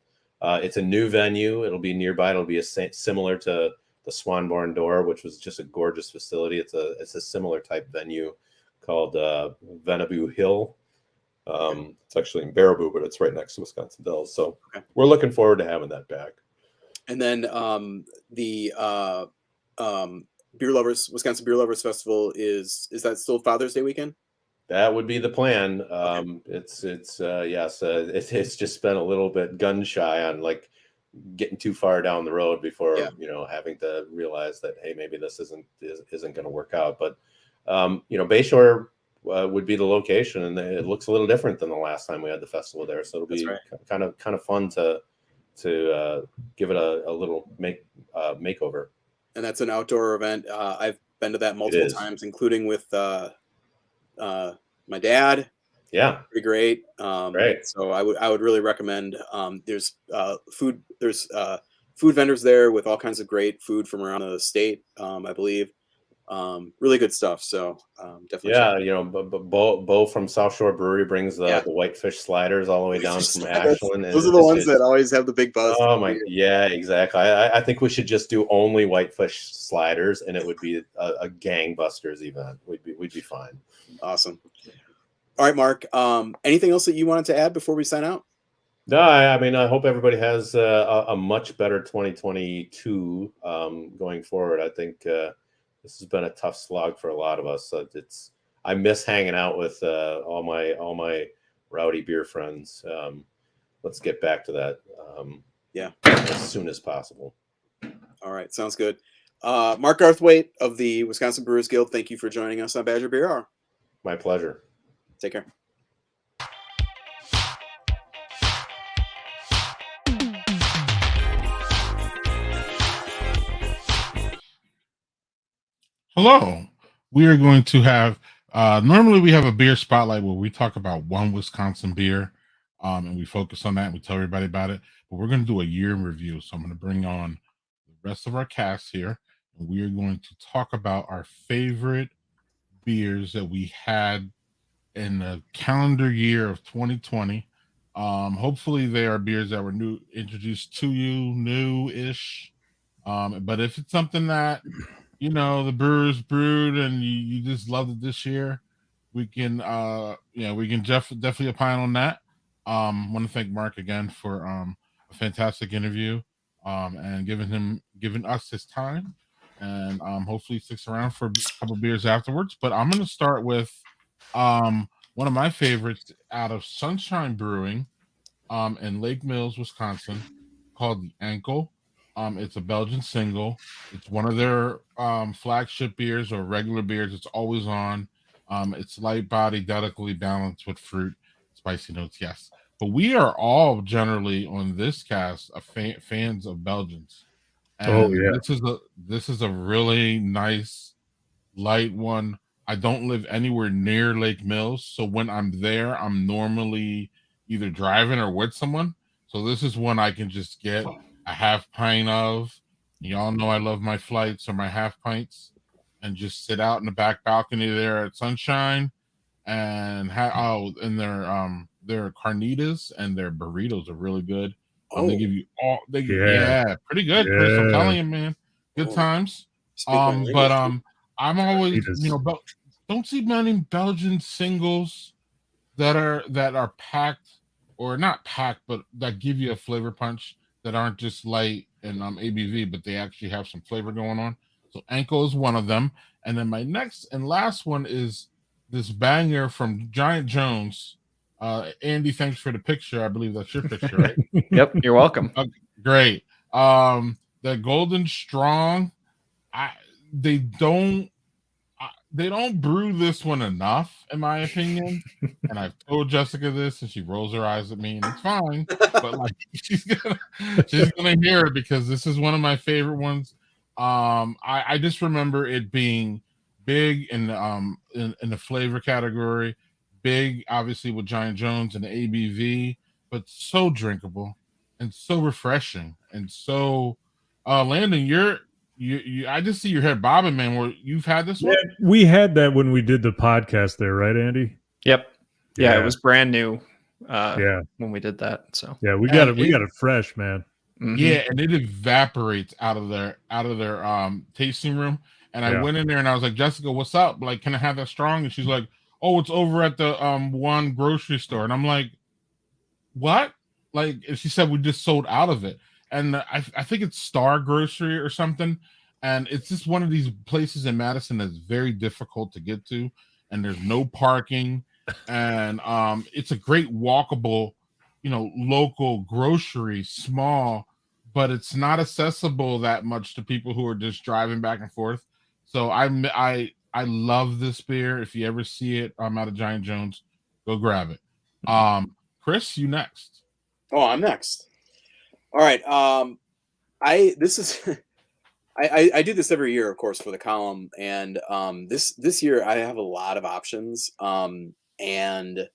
it's a new venue. It'll be nearby. It'll be similar to the Swanborn Door, which was just a gorgeous facility. It's a similar type venue called Venaboo Hill. It's actually in Baraboo, but it's right next to Wisconsin Dells. So we're looking forward to having that back. And then the Wisconsin Beer Lovers Festival is that still Father's Day weekend? That would be the plan. It's just been a little bit gun shy on like getting too far down the road before having to realize that hey, maybe this isn't going to work out. But Bayshore would be the location, and it looks a little different than the last time we had the festival there. So it'll be kind of fun to give it a little makeover. And that's an outdoor event. I've been to that multiple times, including with my dad. Yeah, pretty great. Right. So I would really recommend. There's food vendors there with all kinds of great food from around the state. I believe. Really good stuff. So definitely. Yeah, Bo from South Shore Brewery brings the Whitefish sliders all the way down from Ashland. Those are the ones that always have the big buzz. Oh my, yeah, exactly. I think we should just do only Whitefish sliders, and it would be a gangbusters event. We'd be fine. Awesome. All right, Mark. Anything else that you wanted to add before we sign out? No, I mean, I hope everybody has a much better 2022 going forward. I think this has been a tough slog for a lot of us. I miss hanging out with all my rowdy beer friends. Let's get back to that. As soon as possible. All right, sounds good. Mark Garthwaite of the Wisconsin Brewers Guild, thank you for joining us on Badger Beer Hour. My pleasure. Take care. Hello. We are going to have normally we have a beer spotlight where we talk about one Wisconsin beer and we focus on that and we tell everybody about it. But we're going to do a year in review. So I'm going to bring on the rest of our cast here, and we are going to talk about our favorite beers that we had in the calendar year of 2020. Hopefully they are beers that were introduced to you, new-ish. But if it's something that the brewers brewed and you just loved it this year, we can definitely opine on that. Want to thank Mark again for a fantastic interview and giving us his time, and hopefully he sticks around for a couple beers afterwards. But I'm going to start with one of my favorites out of Sunshine Brewing in Lake Mills, Wisconsin, called the Ankle. It's a Belgian single. It's one of their flagship beers or regular beers. It's always on. It's light body, delicately balanced with fruit, spicy notes. Yes, but we are all generally on this cast fans of Belgians. And this is a really nice light one. I don't live anywhere near Lake Mills, so when I'm there, I'm normally either driving or with someone. So this is one I can just get a half pint of. Y'all know I love my flights or my half pints, and just sit out in the back balcony there at Sunshine and and their carnitas and their burritos are really good. They Oh, give you all Yeah. pretty good, Chris. I'm Yeah. telling you, man, good oh, times. speak my language. But I'm always, Carnitas. don't see many Belgian singles that are packed or not packed, but that give you a flavor punch that aren't just light and ABV, but they actually have some flavor going on. So Ankle is one of them, and then my next and last one is this banger from Giant Jones. Andy, thanks for the picture. I believe that's your picture, right? Yep, you're welcome. Great. The Golden Strong. I they don't they don't brew this one enough, in my opinion. And I've told Jessica this, and she rolls her eyes at me, and it's fine. But like, she's gonna hear it because this is one of my favorite ones. I just remember it being big in the flavor category, big obviously with Giant Jones and the ABV, but so drinkable and so refreshing and so. Landon, I just see your head bobbing, man. Where you've had this one? We had that when we did the podcast there, right, Andy? Yep. Yeah, it was brand new Yeah. when we did that. So Yeah, we got it fresh, man. mhm. Yeah, and it evaporates out of their tasting room. And I went in there and I was like, Jessica, what's up? Like, can I have that strong? And she's like, oh, it's over at the one grocery store. And I'm like, what? Like, and she said we just sold out of it. And I think it's Star Grocery or something. And it's just one of these places in Madison that's very difficult to get to, and there's no parking. And it's a great walkable, local grocery, small, but it's not accessible that much to people who are just driving back and forth. So I love this beer. If you ever see it, I'm out of Giant Jones, go grab it. Chris, you next. Oh, I'm next. All right. I do this every year, of course, for the column, and this year I have a lot of options. And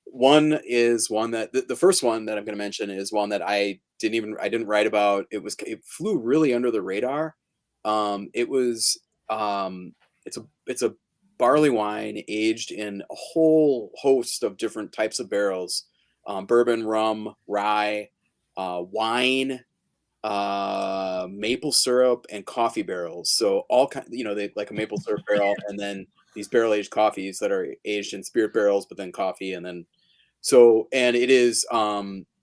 one is one that the first one that I'm going to mention is one that I didn't write about. It flew really under the radar. It's a barley wine aged in a whole host of different types of barrels, bourbon, rum, rye, wine, maple syrup, and coffee barrels. So all kind, they like a maple syrup barrel, and then these barrel aged coffees that are aged in spirit barrels, but then coffee, and then and it is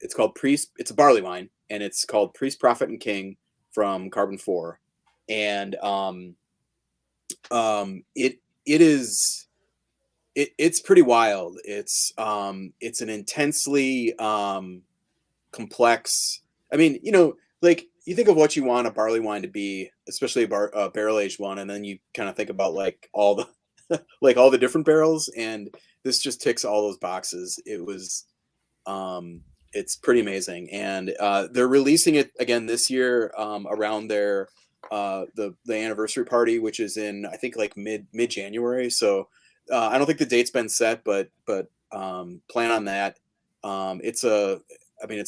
it's called Priest. It's a barley wine, and it's called Priest, Prophet, and King from Carbon 4, and it's pretty wild. It's an intensely complex. I mean, like you think of what you want a barley wine to be, especially a barrel aged one, and then you kind of think about like all the all the different barrels, and this just ticks all those boxes. It's pretty amazing, and they're releasing it again this year around their the anniversary party, which is in I think like mid January. So I don't think the date's been set, but plan on that. It's a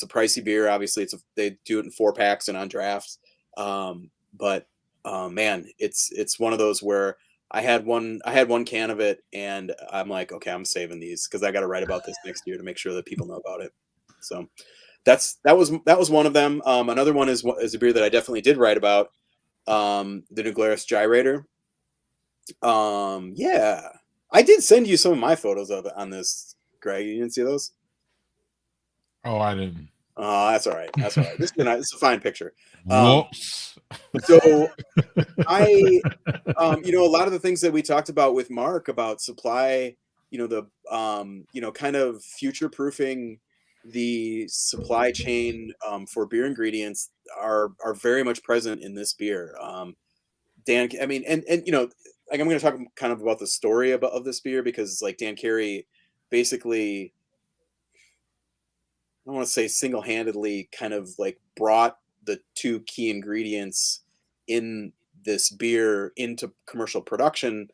pricey beer. Obviously, they do it in 4-packs and on drafts. But man, it's one of those where I had one can of it, and I'm like, okay, I'm saving these because I got to write about this next year to make sure that people know about it. So that was one of them. Another one is a beer that I definitely did write about. The New Glarus Gyrator. Yeah, I did send you some of my photos of it on this, Greg. You didn't see those? Oh, I didn't. Oh, that's all right. That's all right. This is a fine picture. Whoops. So a lot of the things that we talked about with Mark about supply, kind of future proofing the supply chain for beer ingredients are very much present in this beer. Dan, I mean, and like I'm going to talk kind of about the story of this beer because like Dan Carey basically, I don't want to say single-handedly kind of like brought the two key ingredients in this beer into commercial production,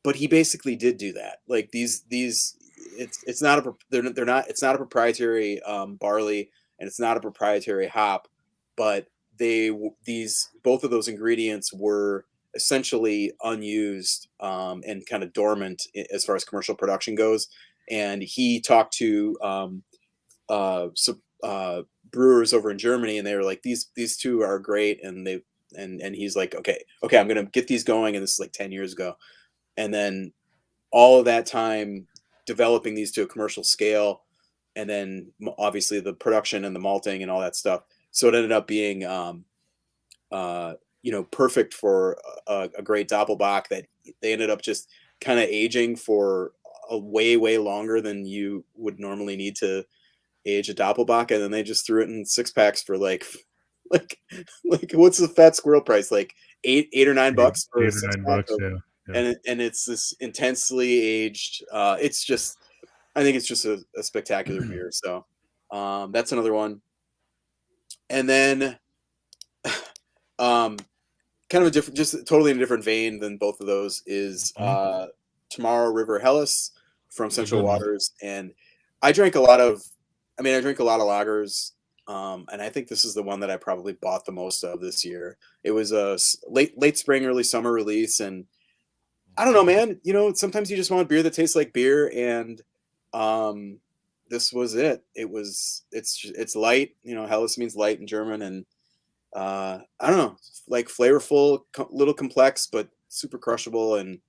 but he basically did do that. Like it's not a proprietary barley, and it's not a proprietary hop. but both of those ingredients were essentially unused and kind of dormant as far as commercial production goes. And he talked to brewers over in Germany, and they were like, these two are great, and he's like, okay, I'm gonna get these going, and this is like 10 years ago, and then all of that time developing these to a commercial scale, and then obviously the production and the malting and all that stuff. So it ended up being perfect for a great Doppelbock that they ended up just kind of aging for a way longer than you would normally need to age a Doppelbock, and then they just threw it in 6-packs for like what's the fat squirrel price, like $8 or $9 for a 6-pack? Yeah. And it's this intensely aged. It's just, I think it's just a spectacular beer. So that's another one. And then kind of a different, just totally in a different vein than both of those is Tomorrow River Helles from Central Waters. And I drink a lot of lagers. And I think this is the one that I probably bought the most of this year. It was a late spring, early summer release. And I don't know, man, sometimes you just want beer that tastes like beer. And this was it. It's light, Helles means light in German. And I don't know, like flavorful, little complex, but super crushable, and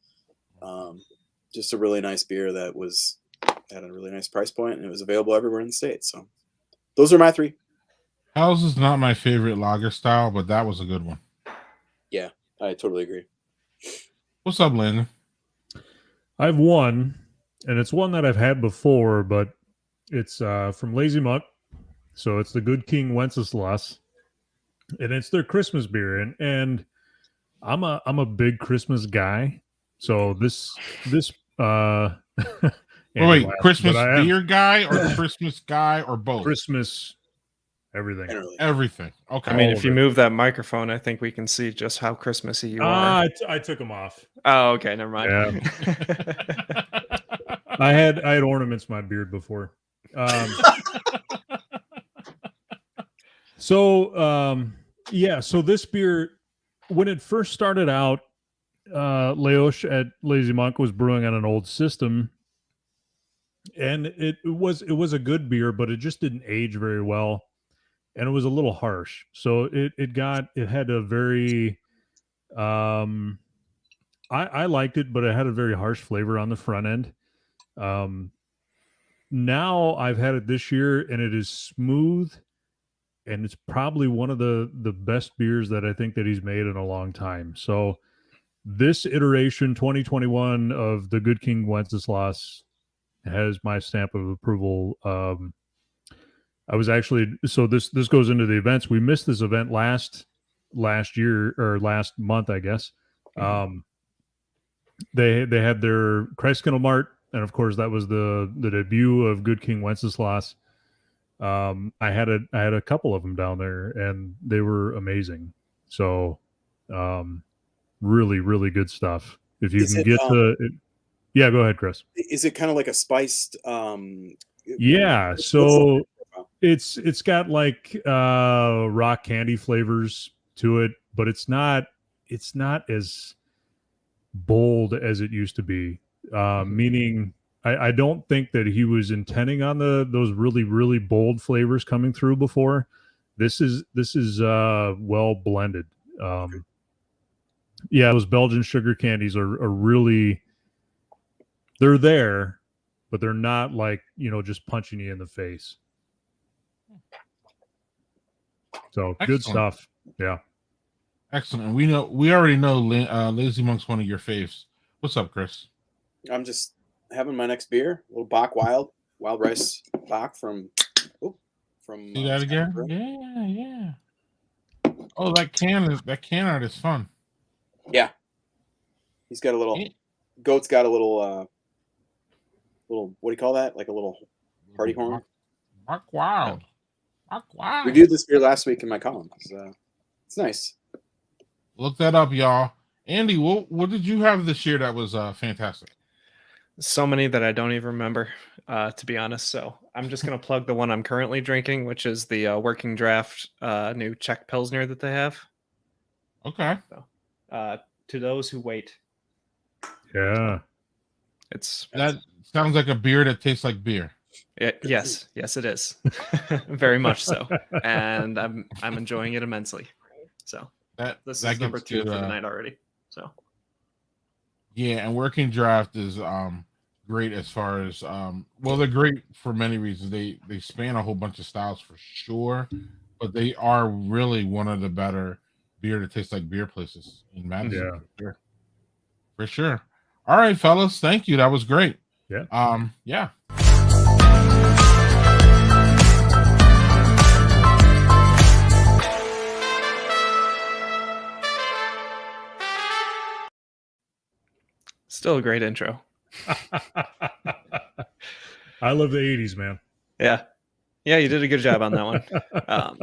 just a really nice beer that was at a really nice price point, and it was available everywhere in the States. So those are my three. Helles is not my favorite lager style, but that was a good one. Yeah, I totally agree. What's up, Landon? I have one, and it's one that I've had before, but it's from Lazy Monk. So it's the Good King Wenceslas, and it's their Christmas beer. And I'm a big Christmas guy. So this Wait, Christmas beer guy or Christmas guy or both? Christmas everything. Everything. Okay. I mean, if you move that microphone, I think we can see just how Christmassy you are. I took them off. Oh, okay, never mind. Yeah. I had ornaments in my beard before. So this beer, when it first started out, Leosh at Lazy Monk was brewing on an old system, and it was a good beer, but it just didn't age very well, and it was a little harsh. So it had a very I liked it, but it had a very harsh flavor on the front end. Now I've had it this year, and it is smooth, and it's probably one of the best beers that I think that he's made in a long time. So this iteration 2021 of the Good King Wenceslas has my stamp of approval. I was actually, so this goes into the events. We missed this event last year or last month, I guess. They had their Christkindl Mart, and of course that was the debut of Good King Wenceslas. I had a couple of them down there, and they were amazing. So really, really good stuff. If you can get to it. Yeah, go ahead, Chris. Is it kind of like a spiced yeah, so it's got like rock candy flavors to it, but it's not as bold as it used to be. Meaning I don't think that he was intending on those really, really bold flavors coming through before. This is well blended. Yeah, those Belgian sugar candies are really, they're there, but they're not like, just punching you in the face. So Excellent. Good stuff. Yeah. Excellent. We already know Lazy Monk's one of your faves. What's up, Chris? I'm just having my next beer, a little Bach wild rice Bach from See that again? Yeah. Oh, that can art is fun. Yeah. He's got a little goat's got a little what do you call that? Like a little party horn. Bach wild. Reviewed this beer last week in my column. It's nice. Look that up, y'all. Andy, what did you have this year that was fantastic? So many that I don't even remember, to be honest. So I'm just gonna plug the one I'm currently drinking, which is the Working Draft new Czech Pilsner that they have. Okay. So, to those who wait, Yeah. it's That sounds like a beer that tastes like beer. yes, it is, very much so, and I'm enjoying it immensely. So this That is number gets 2 good, for the night already. So yeah, and Working Draft is great as far as well, they're great for many reasons. They span a whole bunch of styles for sure, but they are really one of the better beer that tastes like beer places in Madison. Yeah. For sure. For sure. All right, fellas, thank you. That was great. Yeah. Yeah. still a great intro. I love the 80s, man. Yeah, you did a good job on that one.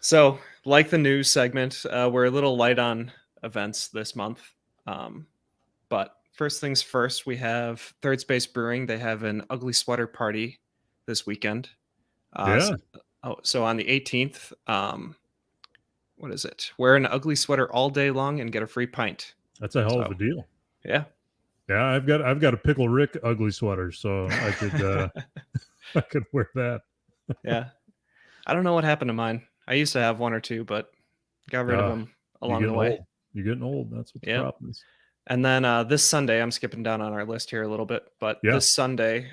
So, like the news segment, we're a little light on events this month. But first things first, we have Third Space Brewing. They have an ugly sweater party this weekend. Yeah. So on the 18th, what is it? Wear an ugly sweater all day long and get a free pint. That's a hell of So- a deal. Yeah. Yeah, I've got a Pickle Rick ugly sweater, so I could I could wear that. Yeah. I don't know what happened to mine. I used to have one or two, but got rid of Ah, them You're along the getting way. old. You're getting old. That's what the Yeah. problem is. And then this Sunday, I'm skipping down on our list here a little bit, but Yeah. this Sunday,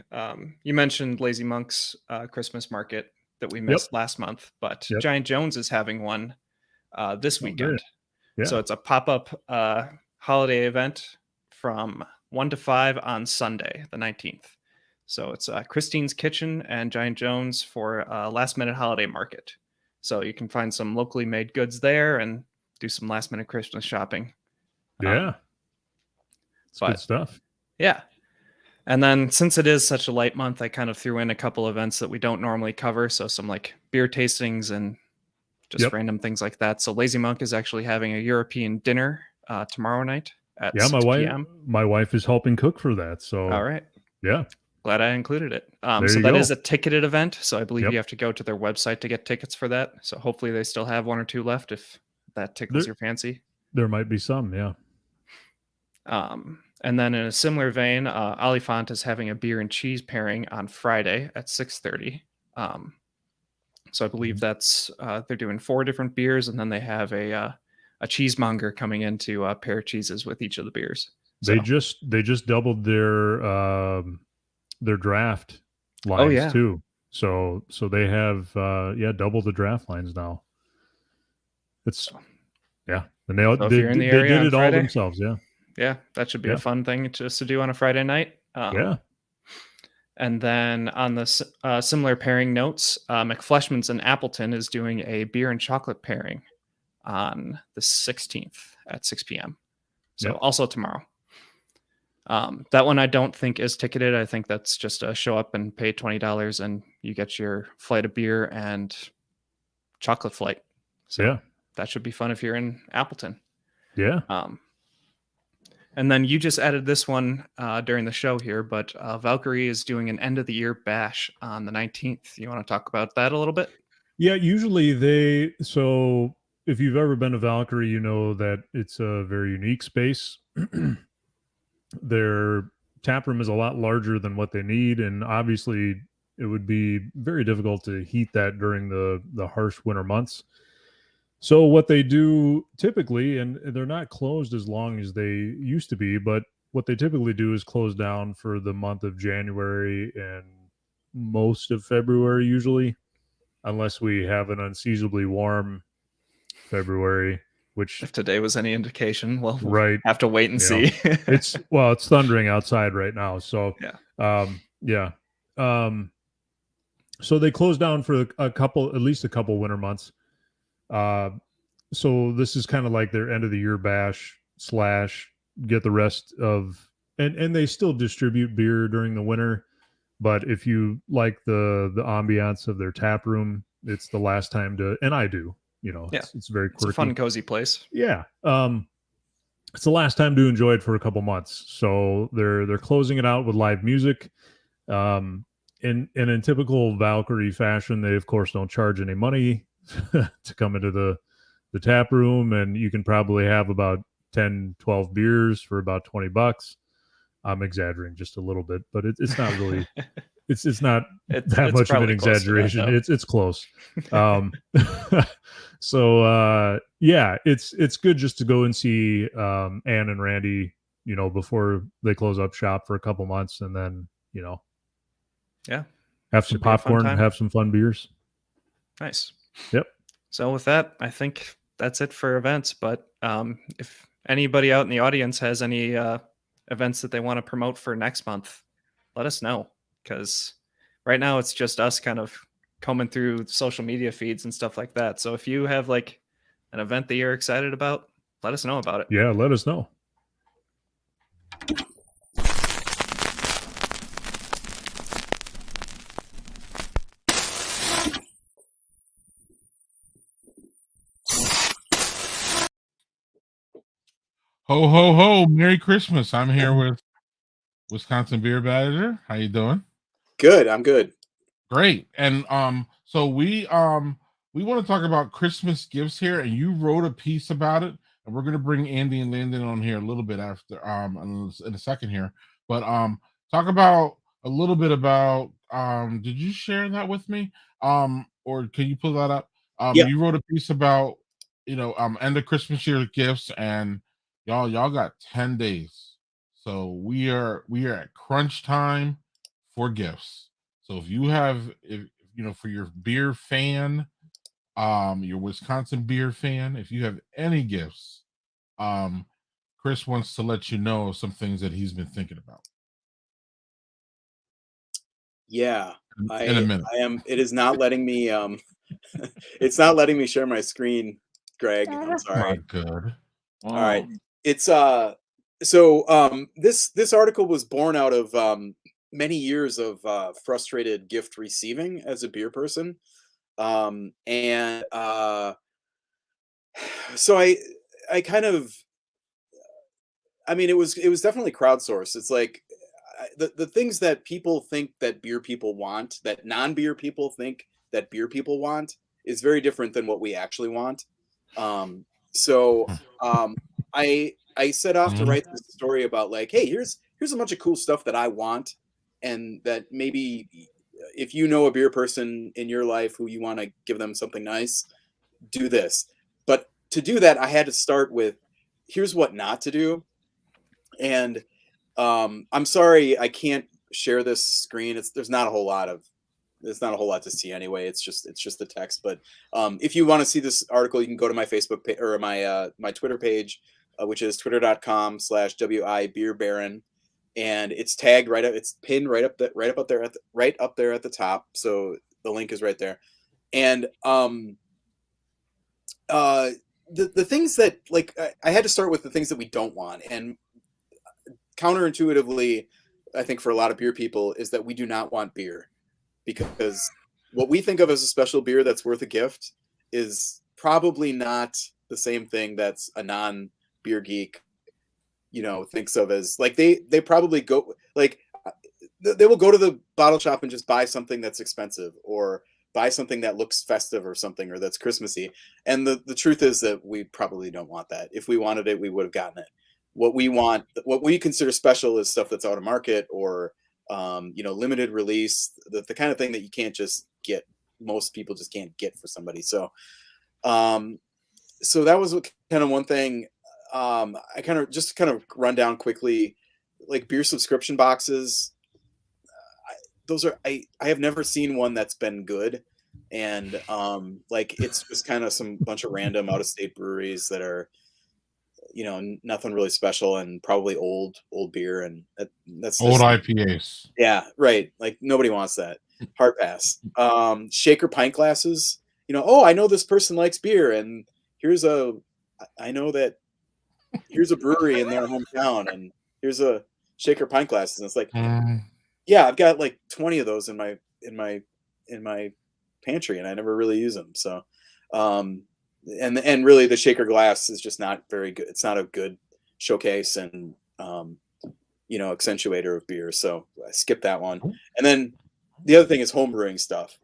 you mentioned Lazy Monk's Christmas market that we missed last month, but Yep. Giant Jones is having one this Oh, weekend. Yeah. So it's a pop-up holiday event from 1 to 5 on Sunday, the 19th. So it's Christine's Kitchen and Giant Jones for a last-minute holiday market. So you can find some locally made goods there and do some last-minute Christmas shopping. Yeah. It's good but- stuff. Yeah. And then since it is such a light month, I kind of threw in a couple events that we don't normally cover. So some like beer tastings and just Yep. random things like that. So Lazy Monk is actually having a European dinner tomorrow night at Yeah, 6 my p.m. wife is helping cook for that. So All right. yeah. Glad I included it. There So you that go. is a ticketed event. So I believe Yep. you have to go to their website to get tickets for that. So hopefully they still have one or two left if that tickles There- your fancy. There might be some, yeah. And then in a similar vein, Olifant is having a beer and cheese pairing on Friday at 6:30. So I believe that's they're doing 4 different beers, and then they have a cheesemonger coming in to pair cheeses with each of the beers. They So- just doubled their draft lines yeah. too. So they have double the draft lines now. It's yeah. And So if they you're in the they area did on it all Friday- themselves, yeah. Yeah, that should be Yeah. a fun thing just to do on a Friday night. Yeah. And then on the similar pairing notes, McFleshman's in Appleton is doing a beer and chocolate pairing on the 16th at 6 p.m. So Yep. also tomorrow. That one I don't think is ticketed. I think that's just a show up and pay $20 and you get your flight of beer and chocolate flight. So Yeah. that should be fun if you're in Appleton. Yeah. And then you just added this one during the show here, but Valkyrie is doing an end of the year bash on the 19th. You want to talk about that a little bit? Yeah, usually so if you've ever been to Valkyrie, you know that it's a very unique space. Their tap room is a lot larger than what they need, and obviously it would be very difficult to heat that during the harsh winter months. So what they do typically, and they're not closed as long as they used to be, but what they typically do is close down for the month of January and most of February usually, unless we have an unseasonably warm February, which If today was any indication, well, we'll right. have to wait and Yeah. see. It's thundering outside right now. So so they closed down for at least a couple winter months. So this is kind of like their end of the year bash / get the rest of, and they still distribute beer during the winter. But if you like the ambiance of their tap room, it's the last time to, and I do, Yeah. it's very It's a quirky. fun, cozy place. Yeah. it's the last time to enjoy it for a couple months. So they're closing it out with live music. In typical Valkyrie fashion, they of course don't charge any money to come into the tap room, and you can probably have about 10, 12 beers for about $20. I'm exaggerating just a little bit, but it's not really it's not It's that much of an probably close to that, exaggeration. though. It's close. So yeah, it's good just to go and see Ann and Randy, before they close up shop for a couple months, and then Yeah. have some Should be a fun popcorn, time. have some fun beers. Nice. Yep. So with that, I think that's it for events. But if anybody out in the audience has any events that they want to promote for next month, let us know. Because right now it's just us kind of combing through social media feeds and stuff like that. So if you have like an event that you're excited about, let us know about it. Yeah, let us know. Ho ho ho! Merry Christmas! I'm here with Wisconsin Beer Badger. How you doing? Good. I'm good. Great. And so we want to talk about Christmas gifts here, and you wrote a piece about it, and we're gonna bring Andy and Landon on here a little bit after in a second here. But talk about a little bit about did you share that with me? Or can you pull that up? Yeah. You wrote a piece about end of Christmas year gifts, and y'all got 10 days. So we are at crunch time for gifts. So if you have, for your beer fan, your Wisconsin beer fan, if you have any gifts, Chris wants to let you know some things that he's been thinking about. Yeah. In a minute. I am. It is not letting me. It's not letting me share my screen, Greg. I'm sorry. Not good. All right. It's so this article was born out of many years of frustrated gift receiving as a beer person. And so I kind of, I mean, it was definitely crowdsourced. It's like the things that people think that beer people want, that non-beer people think that beer people want, is very different than what we actually want. So I set off to write this story about like, hey, here's a bunch of cool stuff that I want, and that maybe if you know a beer person in your life who you want to give them something nice, do this. But to do that, I had to start with here's what not to do. And I'm sorry I can't share this screen. There's not a whole lot to see anyway. It's just the text. But if you want to see this article, you can go to my Facebook page or my Twitter page, which is twitter.com/WI Beer Baron, and it's tagged right up. It's pinned right up there at the top. So the link is right there. And the things that like I had to start with the things that we don't want, and counterintuitively, I think for a lot of beer people is that we do not want beer, because what we think of as a special beer that's worth a gift is probably not the same thing that's a non-beer geek, thinks of as like they probably go like they will go to the bottle shop and just buy something that's expensive or buy something that looks festive or something or that's Christmassy. And the truth is that we probably don't want that. If we wanted it, we would have gotten it. What we want, what we consider special is stuff that's out of market or limited release, the kind of thing that you can't just get. Most people just can't get for somebody. So so that was kind of one thing. I kind of run down quickly, like beer subscription boxes. I have never seen one that's been good. And like it's just kind of some bunch of random out of state breweries that are, nothing really special and probably old beer, and that's Old just, IPAs. yeah, right. Like nobody wants that. Hard pass. Shaker pint glasses. I know this person likes beer, and I know that here's a brewery in their hometown, and here's a shaker pint glasses. And it's like, yeah, I've got like 20 of those in my pantry, and I never really use them. So, and really the shaker glass is just not very good. It's not a good showcase and accentuator of beer. So I skipped that one. And then the other thing is homebrewing stuff.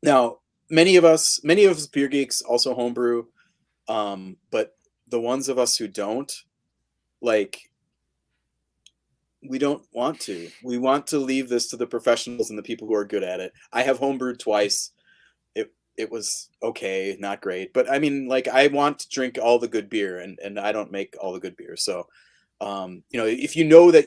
Now, many of us beer geeks also homebrew, but the ones of us who don't, like, we don't want to. We want to leave this to the professionals and the people who are good at it. I have homebrewed twice. It was okay, not great, but I mean, like, I want to drink all the good beer, and I don't make all the good beer. So, if you know that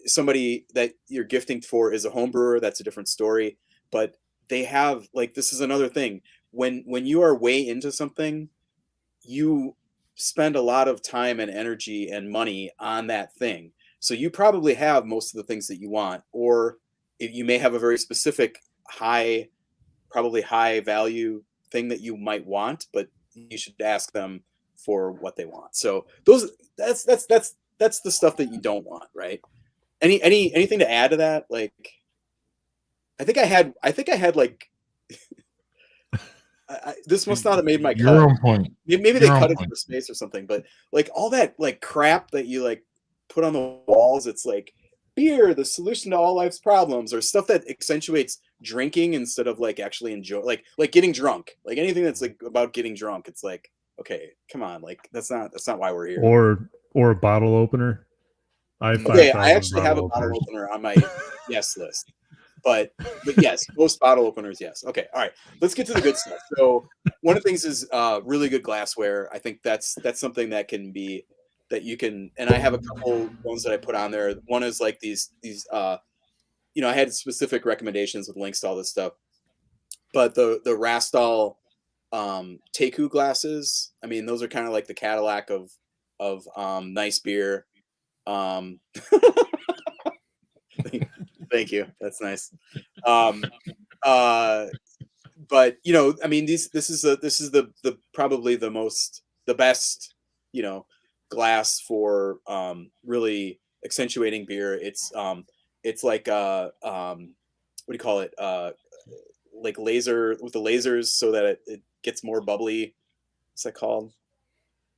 somebody that you're gifting for is a home brewer, that's a different story. But they have, like, this is another thing. When you are way into something, you spend a lot of time and energy and money on that thing. So you probably have most of the things that you want, or if you may have a very specific probably high value thing that you might want, but you should ask them for what they want. So that's the stuff that you don't want, right? Anything to add to that? Like, I think I had like this must not have made my cut. You're on point. Maybe they cut it for space or something, but like all that like crap that you like put on the walls, it's like beer, the solution to all life's problems, or stuff that accentuates drinking instead of like actually enjoy, like getting drunk, like anything that's like about getting drunk. It's like, okay, come on, like that's not why we're here. Or a bottle opener. I actually have a bottle opener on my yes list. But yes, most bottle openers, yes. Okay, all right. Let's get to the good stuff. So one of the things is really good glassware. I think that's something that can be that you can. And I have a couple ones that I put on there. One is like these. I had specific recommendations with links to all this stuff. But the Rastall Teku glasses. I mean, those are kind of like the Cadillac of nice beer. Thank you. That's nice. But I mean, this is the probably the best, glass for really accentuating beer. It's like what do you call it? Like laser with the lasers so that it gets more bubbly. What's that called?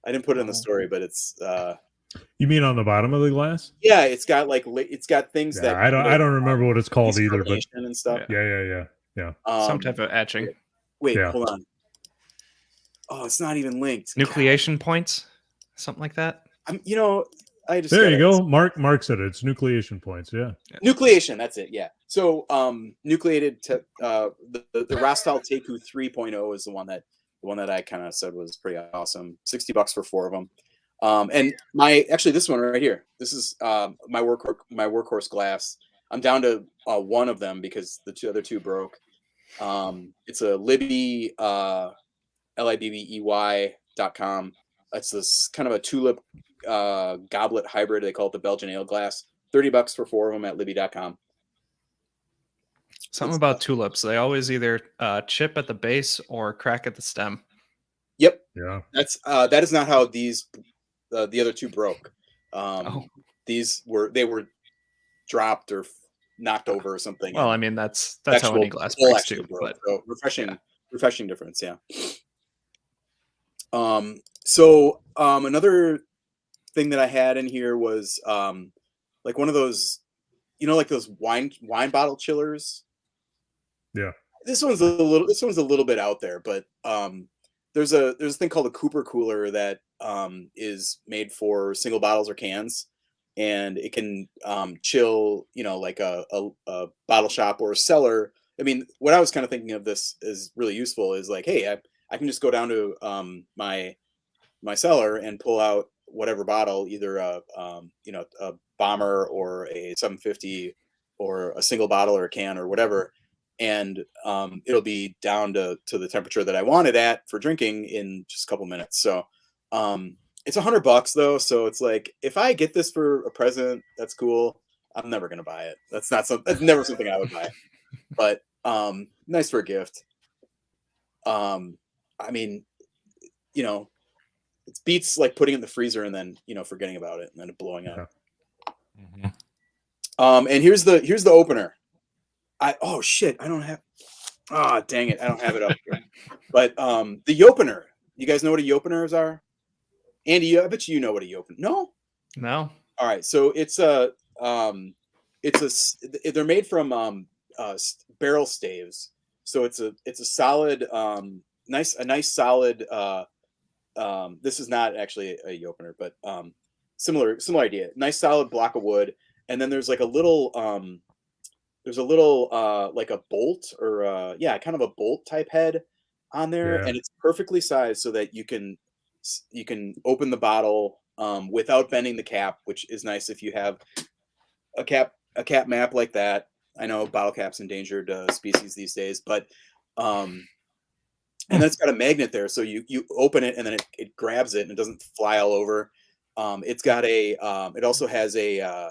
I didn't put it in the story, but it's You mean on the bottom of the glass? yeah, it's got things that I don't remember what it's called either, but and stuff. Yeah. Some type of etching. Wait, Yeah. hold on. Oh, it's not even linked. Nucleation points, something like that. I just there you go. Mark said it. It's nucleation points. Yeah. Nucleation. That's it. Yeah. So nucleated to the Rastall Teku 3.0 is the one that I kind of said was pretty awesome. $60 for 4 of them. And this one right here, this is my workhorse glass. I'm down to one of them because the other two broke. It's a Libby, libbey.com. It's this kind of a tulip goblet hybrid. They call it the Belgian ale glass. $30 for 4 of them at libby.com. Something about tulips. They always either chip at the base or crack at the stem. Yep. Yeah. That is not how these the other two broke. These were dropped or knocked over or something. Well, I mean that's how any glass breaks too. But so refreshing difference, yeah. Another thing that I had in here was like one of those, like those wine bottle chillers. Yeah. This one's a little bit out there, but there's a thing called a Cooper cooler that is made for single bottles or cans, and it can chill, like a bottle shop or a cellar. I mean, what I was kind of thinking of this is really useful is like, hey, I can just go down to my cellar and pull out whatever bottle, either a bomber or a 750 or a single bottle or a can or whatever, and it'll be down to the temperature that I want it at for drinking in just a couple minutes. So it's $100 though, so it's like if I get this for a present, that's cool. I'm never gonna buy it. That's never something I would buy. But nice for a gift. I mean, it beats like putting it in the freezer and then forgetting about it and then it blowing up. Mm-hmm. And here's the opener. I don't have. Dang it! I don't have it up here. But the Yopener. You guys know what a Yopeners are? Andy, I bet you know what a Yopen. No. No. All right, so they're made from barrel staves, so it's a solid nice solid. This is not actually a opener, but similar idea. Nice solid block of wood, and then there's like a little like a bolt or kind of a bolt type head on there, Yeah. and it's perfectly sized so that you can open the bottle without bending the cap, which is nice if you have a cap map like that. I know bottle cap's endangered species these days, but and that's got a magnet there, so you open it and then it grabs it and it doesn't fly all over. It's got a it also has a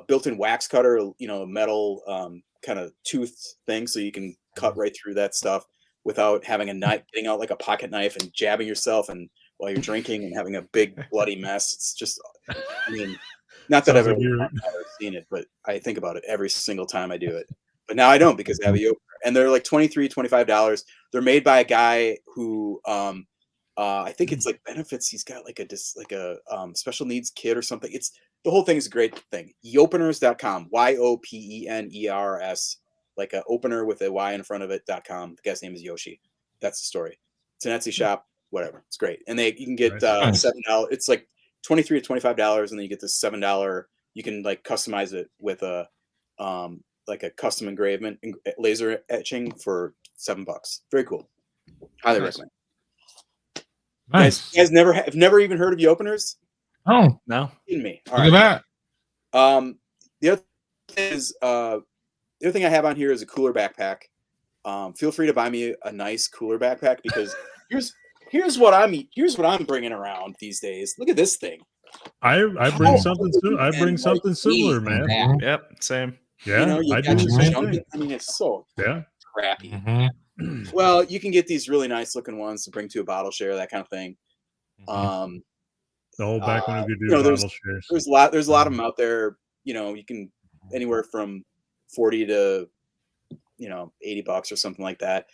built-in wax cutter, metal kind of tooth thing, so you can cut right through that stuff without having a knife getting out like a pocket knife and jabbing yourself and while you're drinking and having a big bloody mess. It's just, I mean, not that Sounds I've like ever seen it, but I think about it every single time I do it. But now I don't because I have a opener, and they're like $25. They're made by a guy who I think it's like benefits. He's got like a special needs kid or something. It's the whole thing is a great thing. Yopeners.com, YOPENERS, like an opener with a Y in front of it.com. The guy's name is Yoshi. That's the story. It's an Etsy shop, whatever. It's great. And you can get Nice. $7. It's like $23 to $25, and then you get this $7. You can like customize it with a like a custom engravement laser etching for $7. Very cool. Highly Nice. recommend. Nice. You guys have never even heard of Yopeners? Oh, No. Kidding me. All look right. at that. The other thing is the other thing I have on here is a cooler backpack. Feel free to buy me a nice cooler backpack because here's what I'm bringing around these days. Look at this thing. I bring something. I bring something similar, man. Mhm. Yep. Same. Yeah, You I got do the your same junk- thing. I mean, it's so Yeah. crappy. Mhm. Well, you can get these really nice looking ones to bring to a bottle share, that kind of thing. Mhm. The whole back when we could do there's- bottle shares. There's a lot of them out there. You can anywhere from 40 to $80 or something like that.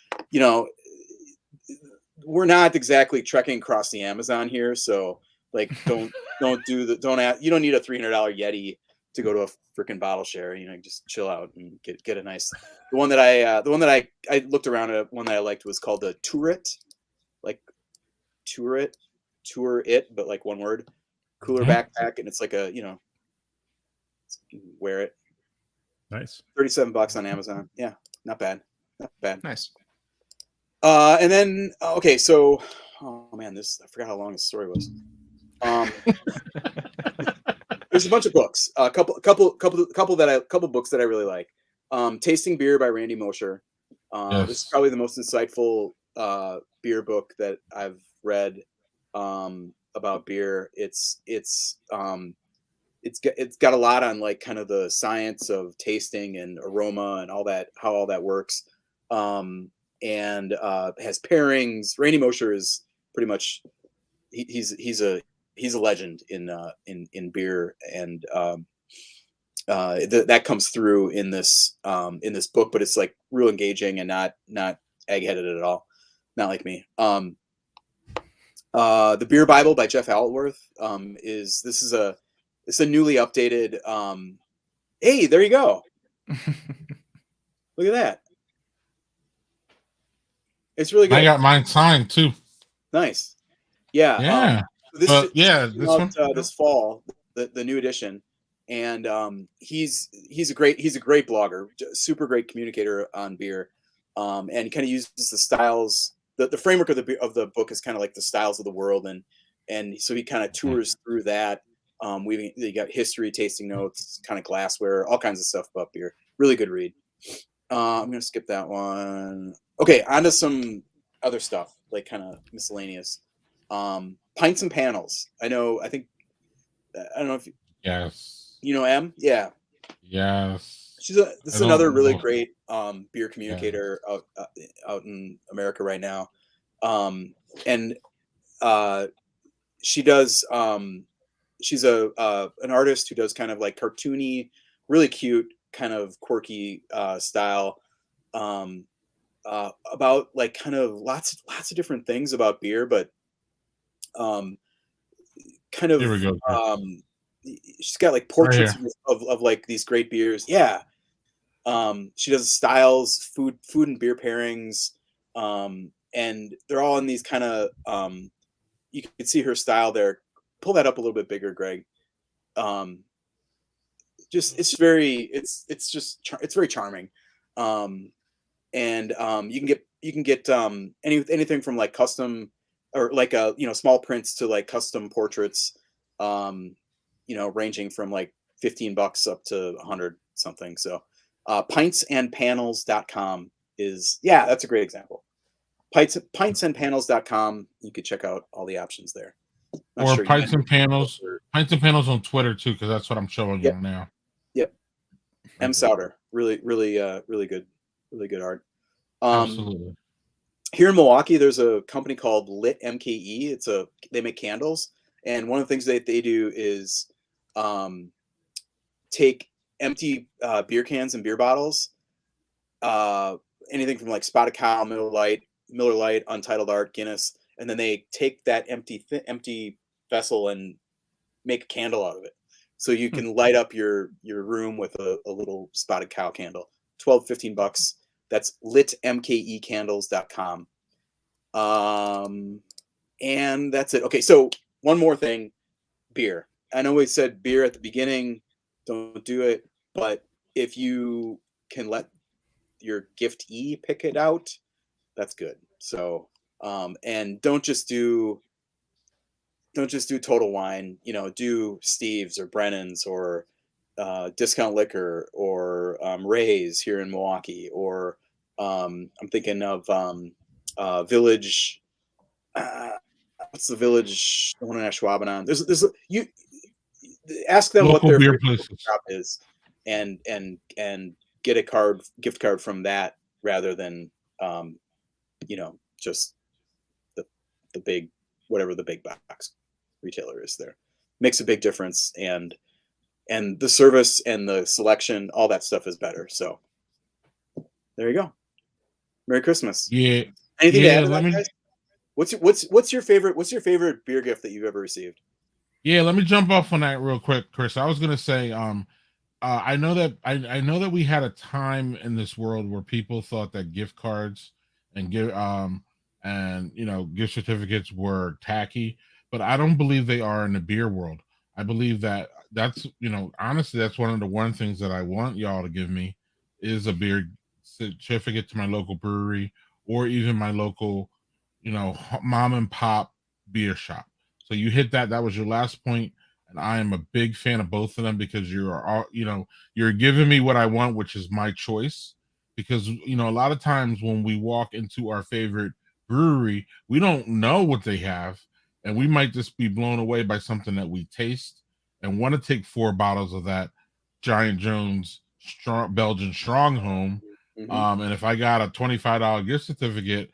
We're not exactly trekking across the Amazon here, so like don't you don't need a $300 Yeti to go to a freaking bottle share. Just chill out and get a nice. The one that I looked around at, one that I liked was called the Tour-It, like Tour It, but like one word, cooler Mhm. backpack, and it's like a you can wear it. Nice. $37 on Amazon. Yeah, not bad. Nice. And then okay, so oh man, I forgot how long this story was. There's a bunch of books. A couple books that I really like. Tasting Beer by Randy Mosher. This is Yes. probably the most insightful beer book that I've read about beer. It's got a lot on like kind of the science of tasting and aroma and all that, how all that works. And has pairings. Randy Mosher is pretty much he's a legend in beer, and that comes through in this book, but it's like real engaging and not egg-headed at all, not like me. The Beer Bible by Jeff Altworth is a newly updated. Hey, there you go. Look at that. It's really good. I got mine signed too. Nice. Yeah. Yeah. This this one. this fall, the new edition, and he's a great blogger, super great communicator on beer, and he kind of uses the styles. The framework of the book is kind of like the styles of the world, and so he kind of tours through that. You got history, tasting notes, kind of glassware, all kinds of stuff about beer. Really good read. I'm gonna skip that one. Okay, on to some other stuff, like kind of miscellaneous. Pints and Panels. I don't know if Yes. you know M. Yeah, Yes. this is another really great beer communicator out in America right now. And she does she's an artist who does kind of like cartoony, really cute, kind of quirky style about like kind of lots of different things about beer, but um, kind of Here we go. she's got like Right portraits here. of like these great beers. Yeah. She does styles, food and beer pairings, and they're all in these kind of you can see her style there. Pull that up a little bit bigger, Greg. Just it's very charming. And you can get anything from like custom or like small prints to like custom portraits, ranging from like $15 up to 100 something. So pintsandpanels.com that's a great example. Pintsandpanels.com, you could check out all the options there. Not Or sure you Pints might- and Panels. Pints and Panels on Twitter too, because that's what I'm showing you Yep. now. Yep. M. Souter, really good art. Absolutely. Here in Milwaukee, there's a company called Lit MKE. They make candles, and one of the things that they do is take empty beer cans and beer bottles, anything from like Spotted Cow, Miller Lite, Untitled Art, Guinness, and then they take that empty vessel and make a candle out of it. So you can light up your room with a little Spotted Cow candle. $15. That's litmkecandles.com. And that's it. Okay, so one more thing, beer. I know we said beer at the beginning, don't do it, but if you can let your giftee pick it out, that's good. So and don't just do Total Wine, do Steve's or Brennan's or Discount Liquor or Ray's here in Milwaukee, or I'm thinking of Village. What's the Village? The one in Ashwaubenon. There's you ask them Local what their beer favorite places. shop is, and get a gift card from that rather than just the big whatever the big box retailer is there. Makes a big difference, and the service and the selection, all that stuff is better. So there you go. Merry Christmas. Yeah. Anything to add to let that, me guys? What's your favorite beer gift that you've ever received? let me jump off on that real quick, Chris. I was gonna say, I know that I know that we had a time in this world where people thought that gift cards and gift certificates were tacky, but I don't believe they are in the beer world. I believe that's honestly that's one of the things that I want y'all to give me is a beer certificate to my local brewery or even my local mom and pop beer shop. So you hit that was your last point, and I am a big fan of both of them because you're giving me what I want, which is my choice. Because a lot of times when we walk into our favorite brewery, we don't know what they have, and we might just be blown away by something that we taste and want to take 4 bottles of that Giant Jones Belgian Strong home. Mm-hmm. And if I got a $25 gift certificate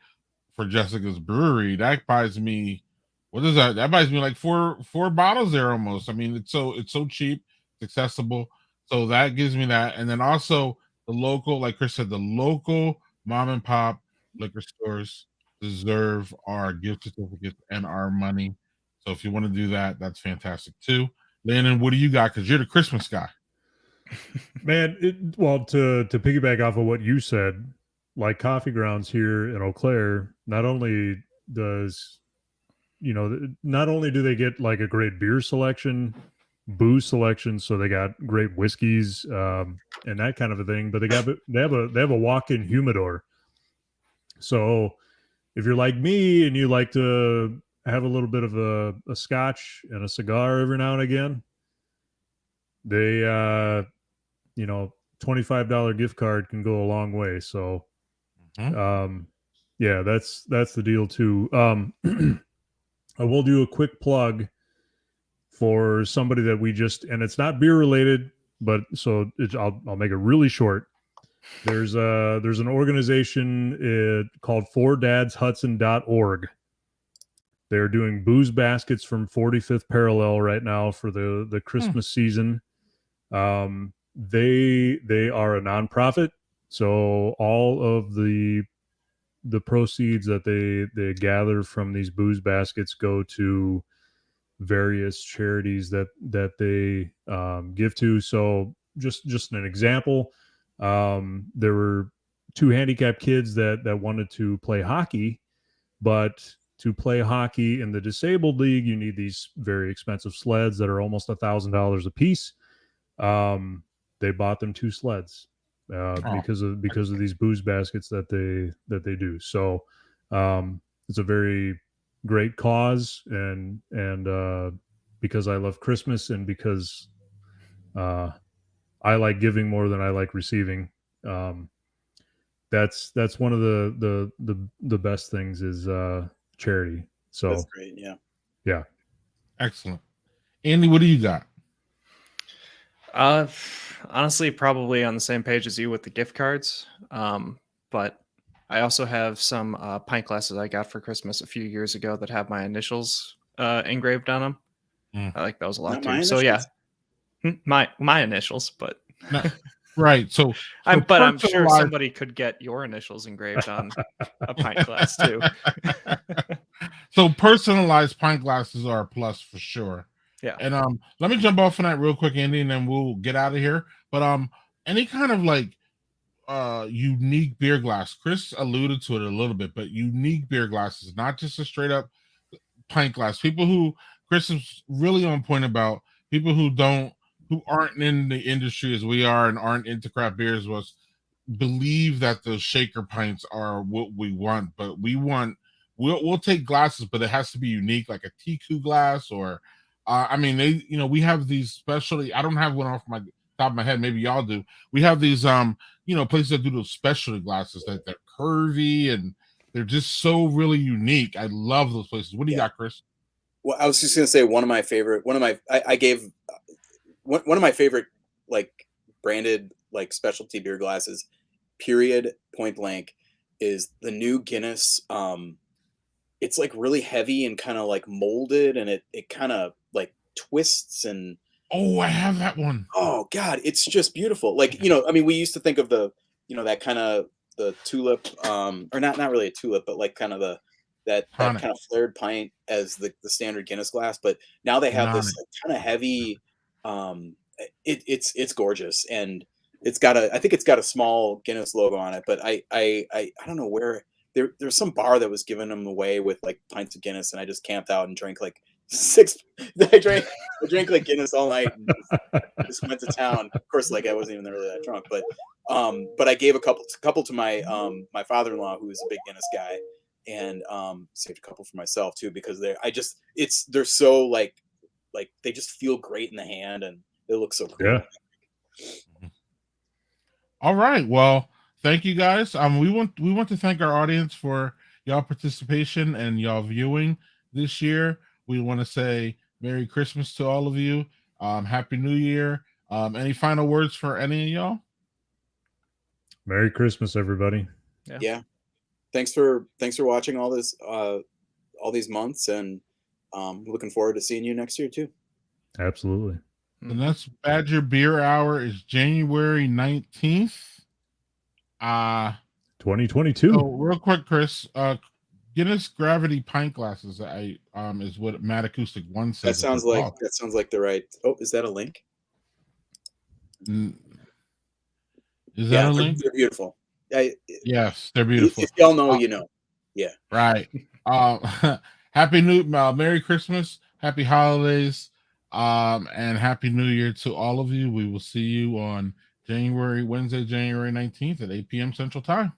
for Jessica's Brewery, that buys me, what is that? That buys me like four bottles there almost. I mean, it's so cheap, it's accessible. So that gives me that. And then also the local, like Chris said, the local mom and pop liquor stores deserve our gift certificates and our money. So if you want to do that, that's fantastic too. Landon, what do you got? Because you're the Christmas guy. Man, to piggyback off of what you said, like Coffee Grounds here in Eau Claire, not only do they get like a great beer selection, booze selection, so they got great whiskeys and that kind of a thing, but they have a walk-in humidor. So if you're like me and you like to have a little bit of a scotch and a cigar every now and again, they $25 gift card can go a long way. So yeah, that's the deal too. I will do a quick plug for somebody that and it's not beer related, but I'll make it really short. There's an organization called 4dadshudson.org. They're doing booze baskets from 45th Parallel right now for the Christmas season. They are a nonprofit, so all of the the proceeds that they gather from these booze baskets go to various charities that they give to. So just an example, there were 2 handicapped kids that wanted to play hockey, but to play hockey in the disabled league, you need these very expensive sleds that are almost $1,000 a piece. They bought them 2 sleds because of these booze baskets that they do. So it's a very great cause, and because I love Christmas and because I like giving more than I like receiving. That's one of the best things is charity. So That's great. Yeah. Excellent. Andy, what do you got? Honestly, probably on the same page as you with the gift cards. But I also have some pint glasses I got for Christmas a few years ago that have my initials engraved on them. I like those a lot Not my too. So yeah, initials? my initials, but No, right. So I'm sure personalized- somebody could get your initials engraved on a pint glass too. So personalized pint glasses are a plus for sure. Yeah. And let me jump off on that real quick, Andy, and then we'll get out of here. But any kind of like unique beer glass. Chris alluded to it a little bit, but unique beer glasses, not just a straight up pint glass. People who Chris is really on point about, people who aren't in the industry as we are and aren't into craft beers was believe that the shaker pints are what we want, but we'll take glasses, but it has to be unique, like a Tiku glass or I mean, we have these specialty. I don't have one off my top of my head. Maybe y'all do. We have these, places that do those specialty glasses that they're curvy and they're just so really unique. I love those places. What do you got, Chris? Well, I was just gonna say I gave one of my favorite like branded like specialty beer glasses, period, point blank, is the new Guinness. It's like really heavy and kind of like molded, and it kind of like twists and. Oh, I have that one. Oh God, it's just beautiful. Like, I mean, we used to think of that kind of the tulip, or not really a tulip, but like kind of that kind of flared pint as the standard Guinness glass. But now they have this like, kind of heavy. It's gorgeous, and I think it's got a small Guinness logo on it. But I don't know where there's some bar that was giving them away with like pints of Guinness, and I just camped out and drank like 6. I drank like Guinness all night and just went to town. Of course, like I wasn't even really that drunk, but I gave a couple to my my father-in-law, who is a big Guinness guy, and saved a couple for myself too, because they're so like they just feel great in the hand and they look so cool. Yeah. All right. Well, thank you guys. We want to thank our audience for y'all participation and y'all viewing this year. We want to say Merry Christmas to all of you. Happy New Year. Any final words for any of y'all? Merry Christmas, everybody. Yeah. Thanks for watching all these months, and looking forward to seeing you next year too. Absolutely. The next Badger Beer Hour is January 19th. 2022. So real quick, Chris, Guinness Gravity pint glasses is what Matt Acoustic 1 says. That sounds like the right. Oh, is that a link? Is that a link? They're beautiful. Yes, they're beautiful. If y'all know, you know. Yeah. Right. Merry Christmas, Happy Holidays, and Happy New Year to all of you. We will see you on Wednesday, January 19th at 8 p.m. Central Time.